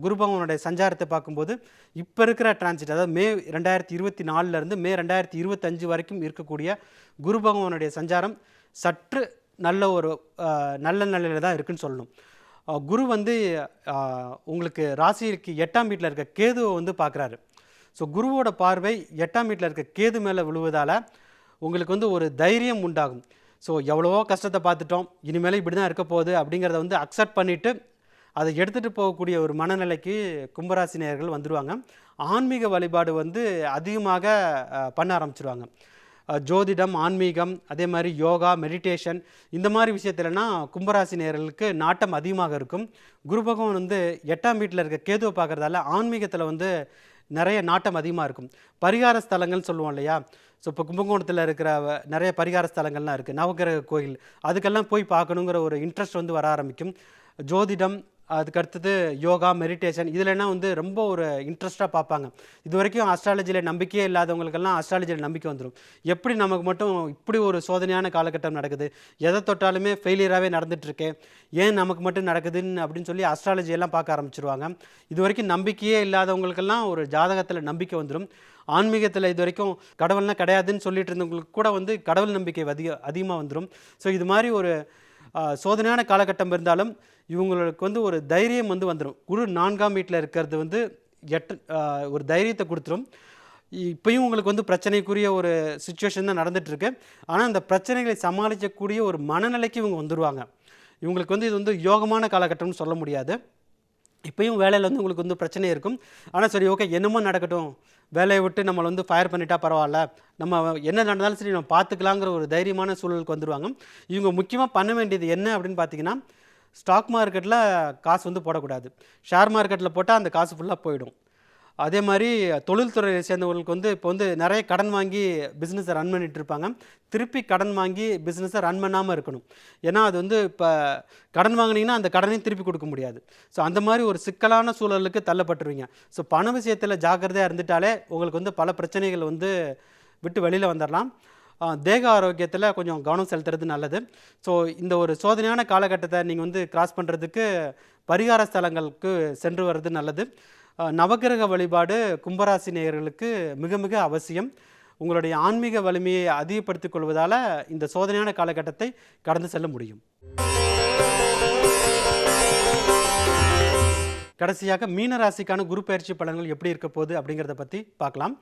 குரு பகவானுடைய சஞ்சாரத்தை பார்க்கும்போது இப்போ இருக்கிற டிரான்சிட், அதாவது மே 2024 மே 2025 வரைக்கும் இருக்கக்கூடிய குரு பகவானுடைய சஞ்சாரம் சற்று நல்ல நிலையில் தான் இருக்குன்னு சொல்லணும். குரு வந்து உங்களுக்கு ராசிக்கு 8ஆம் வீட்டில் இருக்க கேதுவை வந்து பார்க்குறாரு. ஸோ குருவோட பார்வை 8ஆம் வீட்டில் இருக்க கேது மேலே விழுவதால் உங்களுக்கு வந்து ஒரு தைரியம் உண்டாகும். ஸோ எவ்வளவோ கஷ்டத்தை பார்த்துட்டோம், இனிமேல் இப்படி தான் இருக்க போகுது அப்படிங்கிறத வந்து அக்செப்ட் பண்ணிவிட்டு அதை எடுத்துகிட்டு போகக்கூடிய ஒரு மனநிலைக்கு கும்பராசி நேயர்கள் வந்துடுவாங்க. ஆன்மீக வழிபாடு வந்து அதிகமாக பண்ண ஆரம்பிச்சிருவாங்க. ஜோதிடம், ஆன்மீகம், அதே மாதிரி யோகா, மெடிடேஷன் இந்த மாதிரி விஷயத்துலனா கும்பராசி நேயர்களுக்கு நாட்டம் அதிகமாக இருக்கும். குரு பகவான் வந்து 8ஆம் வீட்டில் இருக்க கேதுவை பார்க்குறதால ஆன்மீகத்தில் வந்து நிறைய நாட்டம் அதிகமாக இருக்கும். பரிகார ஸ்தலங்கள்னு சொல்லுவோம் இல்லையா? ஸோ இப்போ கும்பகோணத்தில் இருக்கிற நிறைய பரிகார ஸ்தலங்கள்லாம் இருக்குது, நவகிரக கோயில், அதுக்கெல்லாம் போய் பார்க்கணுங்கிற ஒரு இன்ட்ரெஸ்ட் வந்து வர ஆரம்பிக்கும். ஜோதிடம், அதுக்கடுத்தது யோகா, மெடிடேஷன் இதிலனா வந்து ரொம்ப ஒரு இன்ட்ரெஸ்ட்டாக பார்ப்பாங்க. இது வரைக்கும் அஸ்ட்ராலஜியில் நம்பிக்கையே இல்லாதவங்களுக்கெல்லாம் அஸ்ட்ராலஜியில் நம்பிக்கை வந்துடும். எப்படி நமக்கு மட்டும் இப்படி ஒரு சோதனையான காலகட்டம் நடக்குது, எதை தொட்டாலுமே ஃபெயிலியராகவே நடந்துகிட்ருக்கு, ஏன் நமக்கு மட்டும் நடக்குதுன்னு அப்படின்னு சொல்லி அஸ்ட்ராலஜியெல்லாம் பார்க்க ஆரம்பிச்சிருவாங்க. இது வரைக்கும் நம்பிக்கையே இல்லாதவங்களுக்கெல்லாம் ஒரு ஜாதகத்தில் நம்பிக்கை வந்துடும். ஆன்மீகத்தில் இது வரைக்கும் கடவுள்னா கிடையாதுன்னு சொல்லிட்டு இருந்தவங்களுக்கு கூட வந்து கடவுள் நம்பிக்கை அதிகமாக வந்துடும். ஸோ இது மாதிரி ஒரு சோதனையான காலகட்டம் இருந்தாலும் இவங்களுக்கு வந்து ஒரு தைரியம் வந்து வந்துடும். குரு 4ஆம் வீட்டில் இருக்கிறது வந்து ஒரு தைரியத்தை கொடுத்துரும். இப்போயும் உங்களுக்கு வந்து பிரச்சனைக்குரிய ஒரு சுச்சுவேஷன் தான் நடந்துகிட்ருக்கு. ஆனால் அந்த பிரச்சனைகளை சமாளிக்கக்கூடிய ஒரு மனநிலைக்கு இவங்க வந்துடுவாங்க. இவங்களுக்கு வந்து இது வந்து யோகமான காலகட்டம்னு சொல்ல முடியாது. இப்போயும் வேலையில் வந்து உங்களுக்கு வந்து பிரச்சனை இருக்கும். ஆனால் சரி, ஓகே, என்னமோ நடக்கட்டும், வேலையை விட்டு நம்மளை வந்து ஃபயர் பண்ணிட்டா பரவாயில்ல, நம்ம என்ன நடந்தாலும் சரி நம்ம பார்த்துக்கலாங்கிற ஒரு தைரியமான சூழலுக்கு வந்துடுவாங்க. இவங்க முக்கியமாக பண்ண வேண்டியது என்ன அப்படின்னு பார்த்தீங்கன்னா, ஸ்டாக் மார்க்கெட்டில் காசு வந்து போடக்கூடாது. ஷேர் மார்க்கெட்டில் போட்டால் அந்த காசு ஃபுல்லாக போயிடும். அதே மாதிரி தொழில்துறையை சேர்ந்தவர்களுக்கு வந்து இப்போ வந்து நிறைய கடன் வாங்கி பிஸ்னஸை ரன் பண்ணிகிட்டு இருப்பாங்க. திருப்பி கடன் வாங்கி பிஸ்னஸை ரன் பண்ணாமல் இருக்கணும். ஏன்னா அது வந்து இப்போ கடன் வாங்கினீங்கன்னா அந்த கடனையும் திருப்பி கொடுக்க முடியாது. ஸோ அந்த மாதிரி ஒரு சிக்கலான சூழலுக்கு தள்ளப்பட்டுருவீங்க. ஸோ பண விஷயத்தில் ஜாக்கிரதையாக இருந்துட்டாலே உங்களுக்கு வந்து பல பிரச்சனைகள் வந்து விட்டு வெளியில் வந்துடலாம். தேக ஆரோக்கியத்தில் கொஞ்சம் கவனம் செலுத்துறது நல்லது. ஸோ இந்த ஒரு சோதனையான காலகட்டத்தை நீங்கள் வந்து கிராஸ் பண்ணுறதுக்கு பரிகார ஸ்தலங்களுக்கு சென்று வர்றது நல்லது. நவகிரக வழிபாடு கும்பராசி நேயர்களுக்கு மிக மிக அவசியம். உங்களுடைய ஆன்மீக வலிமையை அதிகப்படுத்திக் கொள்வதால் இந்த சோதனையான காலகட்டத்தை கடந்து செல்ல முடியும். கடைசியாக மீன ராசிக்கான குரு பயிற்சி பலன்கள் எப்படி இருக்க போகுது அப்படிங்கிறத பற்றி பார்க்கலாம்.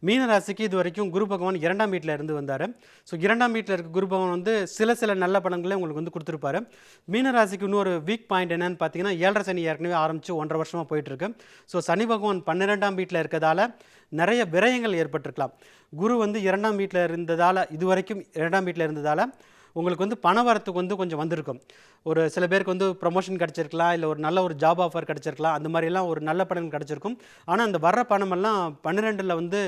மீன ராசிக்கு இது வரைக்கும் குரு பகவான் 2ஆம் வீட்டில் இருந்து வந்தார். ஸோ 2ஆம் வீட்டில் இருக்க குரு பகவான் வந்து சில நல்ல பலன்களை உங்களுக்கு வந்து கொடுத்துருப்பாரு. மீன ராசிக்கு இன்னொரு வீக் பாயிண்ட் என்னன்னு பார்த்தீங்கன்னா 7.5 சனி ஏற்கனவே ஆரம்பித்து 1.5 வருஷமாக போயிட்டுருக்கு. ஸோ சனி பகவான் 12ஆம் வீட்டில் இருக்கிறதால நிறைய விரயங்கள் ஏற்பட்டிருக்கலாம். குரு வந்து 2ஆம் வீட்டில் இருந்ததால் இது வரைக்கும் 2ஆம் வீட்டில் இருந்ததால் உங்களுக்கு வந்து பண வரத்துக்கு வந்து கொஞ்சம் வந்திருக்கும். ஒரு சில பேருக்கு வந்து ப்ரொமோஷன் கிடச்சிருக்கலாம், இல்லை ஒரு நல்ல ஒரு ஜாப் ஆஃபர் கிடச்சிருக்கலாம், அந்த மாதிரிலாம் ஒரு நல்ல பணம் கிடச்சிருக்கும். ஆனால் அந்த வர்ற பணமெல்லாம் 12ல் வந்து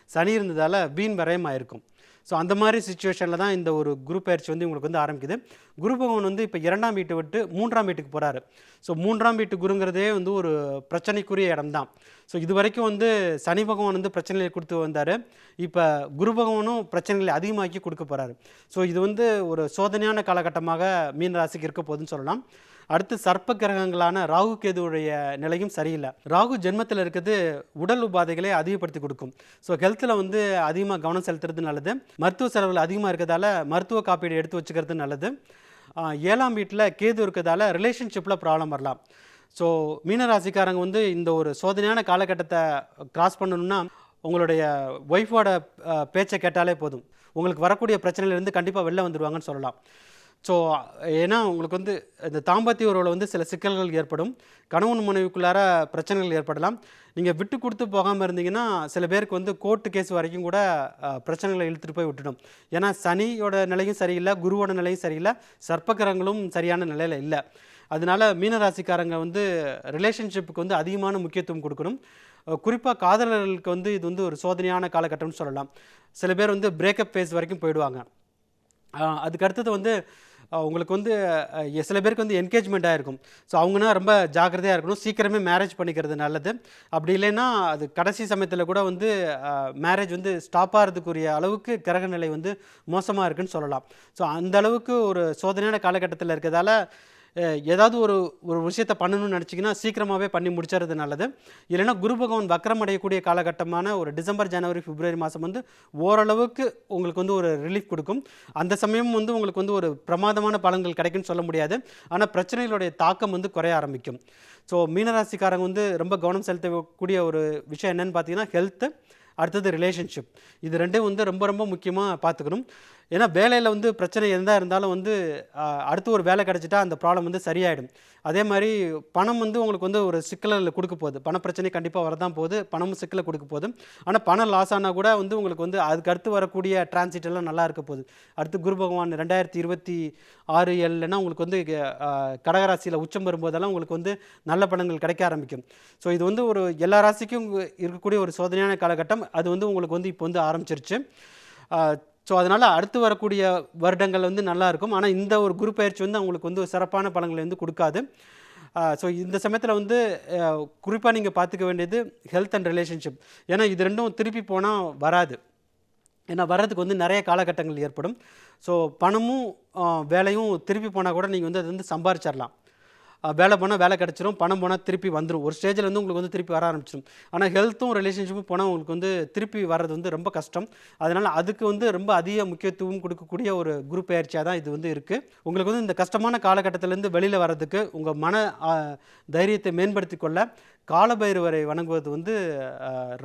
சனி இருந்ததால் வீண் விரயம் ஆயிருக்கும். ஸோ அந்த மாதிரி சுச்சுவேஷனில் தான் இந்த ஒரு குரு பயிற்சி வந்து உங்களுக்கு வந்து ஆரம்பிக்குது. குரு பகவான் வந்து இப்போ 2ஆம் வீட்டை விட்டு 3ஆம் வீட்டுக்கு போகிறாரு. ஸோ 3ஆம் வீட்டு குருங்கிறதே வந்து ஒரு பிரச்சனைக்குரிய இடம் தான். ஸோ இது வரைக்கும் வந்து சனி பகவான் வந்து பிரச்சனைகளை கொடுத்து வந்தார். இப்போ குரு பகவானும் பிரச்சனைகளை அதிகமாக்கி கொடுக்க போகிறாரு. ஸோ இது வந்து ஒரு சோதனையான காலகட்டமாக மீன ராசிக்கு இருக்க போகுதுன்னு சொல்லலாம். அடுத்து சர்ப்ப கிரகங்களான ராகு கேதுவுடைய நிலையும் சரியில்லை. ராகு ஜென்மத்தில் இருக்கிறது உடல் உபாதைகளை அதிகப்படுத்தி கொடுக்கும். ஸோ ஹெல்த்தில் வந்து அதிகமாக கவனம் செலுத்துறது நல்லது. மருத்துவ செலவுகள் அதிகமாக இருக்கிறதால மருத்துவ காப்பீடு எடுத்து வச்சுக்கிறது நல்லது. 7ஆம் வீட்டில் கேது இருக்கிறதால ரிலேஷன்ஷிப்பில் ப்ராப்ளம் வரலாம். ஸோ மீனராசிக்காரங்க வந்து இந்த ஒரு சோதனையான காலகட்டத்தை கிராஸ் பண்ணணும்னா உங்களுடைய ஒய்ஃபோட பேச்சை கேட்டாலே போதும். உங்களுக்கு வரக்கூடிய பிரச்சனையிலேருந்து கண்டிப்பாக வெளில வந்துடுவாங்கன்னு சொல்லலாம். ஸோ ஏன்னா உங்களுக்கு வந்து இந்த தாம்பத்திய உறவில் வந்து சில சிக்கல்கள் ஏற்படும். கணவன் மனைவிக்குள்ளார பிரச்சனைகள் ஏற்படலாம். நீங்கள் விட்டு கொடுத்து போகாமல் இருந்தீங்கன்னா சில பேருக்கு வந்து கோர்ட்டு கேஸ் வரைக்கும் கூட பிரச்சனைகளை இழுத்துட்டு போய் விட்டுடும். ஏன்னா சனியோட நிலையும் சரியில்லை, குருவோட நிலையும் சரியில்லை, சர்ப்பகிரகங்களும் சரியான நிலையில் இல்லை. அதனால மீனராசிக்காரங்க வந்து ரிலேஷன்ஷிப்புக்கு வந்து அதிகமான முக்கியத்துவம் கொடுக்கணும். குறிப்பாக காதலர்களுக்கு வந்து இது வந்து ஒரு சோதனையான காலகட்டம்னு சொல்லலாம். சில பேர் வந்து பிரேக்கப் ஃபேஸ் வரைக்கும் போயிடுவாங்க. அதுக்கு அடுத்தது வந்து உங்களுக்கு வந்து சில பேருக்கு வந்து என்கேஜ்மெண்ட் ஆகிருக்கும். ஸோ அவங்கன்னா ரொம்ப ஜாக்கிரதையாக இருக்கணும். சீக்கிரமே மேரேஜ் பண்ணிக்கிறது நல்லது. அப்படி இல்லைன்னா அது கடைசி சமயத்தில் கூட வந்து மேரேஜ் வந்து ஸ்டாப் ஆகிறதுக்குரிய அளவுக்கு கிரக நிலை வந்து மோசமாக இருக்குன்னு சொல்லலாம். ஸோ அந்த அளவுக்கு ஒரு சோதனையான காலகட்டத்தில் இருக்கிறதால ஏதாவது ஒரு விஷயத்தை பண்ணணும்னு நினச்சிங்கன்னா சீக்கிரமாகவே பண்ணி முடிச்சுறது நல்லது. இல்லைன்னா குரு பகவான் வக்கரம் அடையக்கூடிய காலகட்டமான ஒரு டிசம்பர், ஜனவரி, பிப்ரவரி மாதம் வந்து ஓரளவுக்கு உங்களுக்கு வந்து ஒரு ரிலீஃப் கொடுக்கும். அந்த சமயம் வந்து உங்களுக்கு வந்து ஒரு பிரமாதமான பலன்கள் கிடைக்குன்னு சொல்ல முடியாது. ஆனால் பிரச்சனைகளுடைய தாக்கம் வந்து குறைய ஆரம்பிக்கும். ஸோ மீனராசிக்காரங்க வந்து ரொம்ப கவனம் செலுத்தக்கூடிய ஒரு விஷயம் என்னென்னு பார்த்தீங்கன்னா ஹெல்த்து, அடுத்தது ரிலேஷன்ஷிப். இது ரெண்டும் வந்து ரொம்ப ரொம்ப முக்கியமாக பார்த்துக்கணும். ஏன்னா வேலையில் வந்து பிரச்சனை எதாக இருந்தாலும் வந்து அடுத்து ஒரு வேலை கிடச்சிட்டா அந்த ப்ராப்ளம் வந்து சரியாயிடும். அதே மாதிரி பணம் வந்து உங்களுக்கு வந்து ஒரு சிக்கலில் கொடுக்க போகுது. பண பிரச்சனை கண்டிப்பாக வரதான் போகுது, பணமும் சிக்கலை கொடுக்க போகுது. ஆனால் பணம் லாஸ் ஆனால் கூட வந்து உங்களுக்கு வந்து அதுக்கு அடுத்து வரக்கூடிய டிரான்சிட் எல்லாம் நல்லா இருக்க போகுது. அடுத்து குரு பகவான் 2026-7னா உங்களுக்கு வந்து கடகராசியில் உச்சம் வரும்போதெல்லாம் உங்களுக்கு வந்து நல்ல பலன்கள் கிடைக்க ஆரம்பிக்கும். ஸோ இது வந்து ஒரு எல்லா ராசிக்கும் இருக்கக்கூடிய ஒரு சோதனையான காலகட்டம். அது வந்து உங்களுக்கு வந்து இப்போ வந்து ஆரம்பிச்சிருச்சு. ஸோ அதனால் அடுத்து வரக்கூடிய வருடங்கள் வந்து நல்லா இருக்கும். ஆனால் இந்த ஒரு குரு பயிற்சி வந்து அவங்களுக்கு வந்து சிறப்பான பலன்களை வந்து கொடுக்காது. ஸோ இந்த சமயத்தில் வந்து குறிப்பாக நீங்கள் பார்த்துக்க வேண்டியது ஹெல்த் அண்ட் ரிலேஷன்ஷிப். ஏன்னா இது ரெண்டும் திருப்பி போனால் வராது. ஏன்னா வர்றதுக்கு வந்து நிறைய காலகட்டங்கள் ஏற்படும். ஸோ பணமும் வேலையும் திருப்பி போனால் கூட நீங்கள் வந்து அது வந்து சம்பாரிச்சிடலாம். வேலை போனால் வேலை கிடச்சிரும், பணம் போனால் திருப்பி வந்துடும். ஒரு ஸ்டேஜில் வந்து உங்களுக்கு வந்து திருப்பி வர ஆரம்பிச்சிடும். ஆனால் ஹெல்த்தும் ரிலேஷன்ஷிப்பும் போனால் உங்களுக்கு வந்து திருப்பி வர்றது வந்து ரொம்ப கஷ்டம். அதனால் அதுக்கு வந்து ரொம்ப அதிக முக்கியத்துவம் கொடுக்கக்கூடிய ஒரு குரு பயிற்சியாக தான் இது வந்து இருக்குது. உங்களுக்கு வந்து இந்த கஷ்டமான காலகட்டத்திலேருந்து வெளியில் வர்றதுக்கு உங்கள் மன தைரியத்தை மேம்படுத்தி கொள்ள காலபைரவரை வணங்குவது வந்து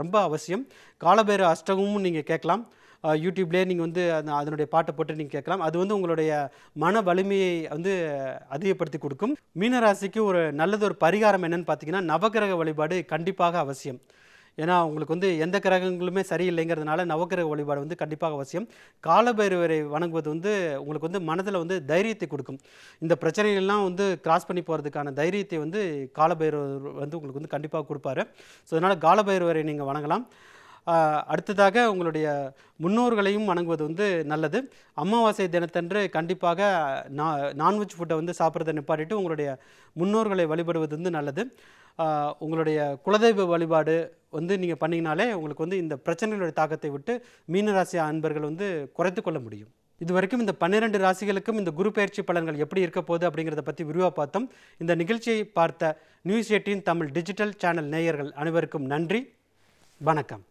ரொம்ப அவசியம். காலபைரவ அஷ்டகமும் நீங்கள் கேட்கலாம். யூடியூப்லேயே நீங்கள் வந்து அதனுடைய பாட்டை போட்டு நீங்கள் கேட்கலாம். அது வந்து உங்களுடைய மன வலிமையை வந்து அதிகப்படுத்தி கொடுக்கும். மீனராசிக்கு ஒரு நல்லது ஒரு பரிகாரம் என்னென்னு பார்த்தீங்கன்னா நவகிரக வழிபாடு கண்டிப்பாக அவசியம். ஏன்னா உங்களுக்கு வந்து எந்த கிரகங்களுமே சரியில்லைங்கிறதுனால நவகிரக வழிபாடு வந்து கண்டிப்பாக அவசியம். காலபைரவரை வணங்குவது வந்து உங்களுக்கு வந்து மனதில் வந்து தைரியத்தை கொடுக்கும். இந்த பிரச்சனைகள்லாம் வந்து கிராஸ் பண்ணி போகிறதுக்கான தைரியத்தை வந்து காலபைரவர் வந்து உங்களுக்கு வந்து கண்டிப்பாக கொடுப்பாரு. ஸோ அதனால் காலபைரவரை நீங்கள் வணங்கலாம். அடுத்ததாக உங்களுடைய முன்னோர்களையும் வணங்குவது வந்து நல்லது. அமாவாசை தினத்தன்று கண்டிப்பாக நான்வெஜ் ஃபுட்டை வந்து சாப்பிட்றதை நிப்பாட்டிட்டு உங்களுடைய முன்னோர்களை வழிபடுவது வந்து நல்லது. உங்களுடைய குலதெய்வ வழிபாடு வந்து நீங்கள் பண்ணிங்கனாலே உங்களுக்கு வந்து இந்த பிரச்சனைகளுடைய தாக்கத்தை விட்டு மீனராசி அன்பர்கள் வந்து குறைத்து கொள்ள முடியும். இது வரைக்கும் இந்த 12 ராசிகளுக்கும் இந்த குரு பயிற்சி பலன்கள் எப்படி இருக்க போகுது அப்படிங்கிறத பற்றி விரிவாக பார்த்தோம். இந்த நிகழ்ச்சியை பார்த்த நியூஸ் 18 தமிழ் டிஜிட்டல் சேனல் நேயர்கள் அனைவருக்கும் நன்றி, வணக்கம்.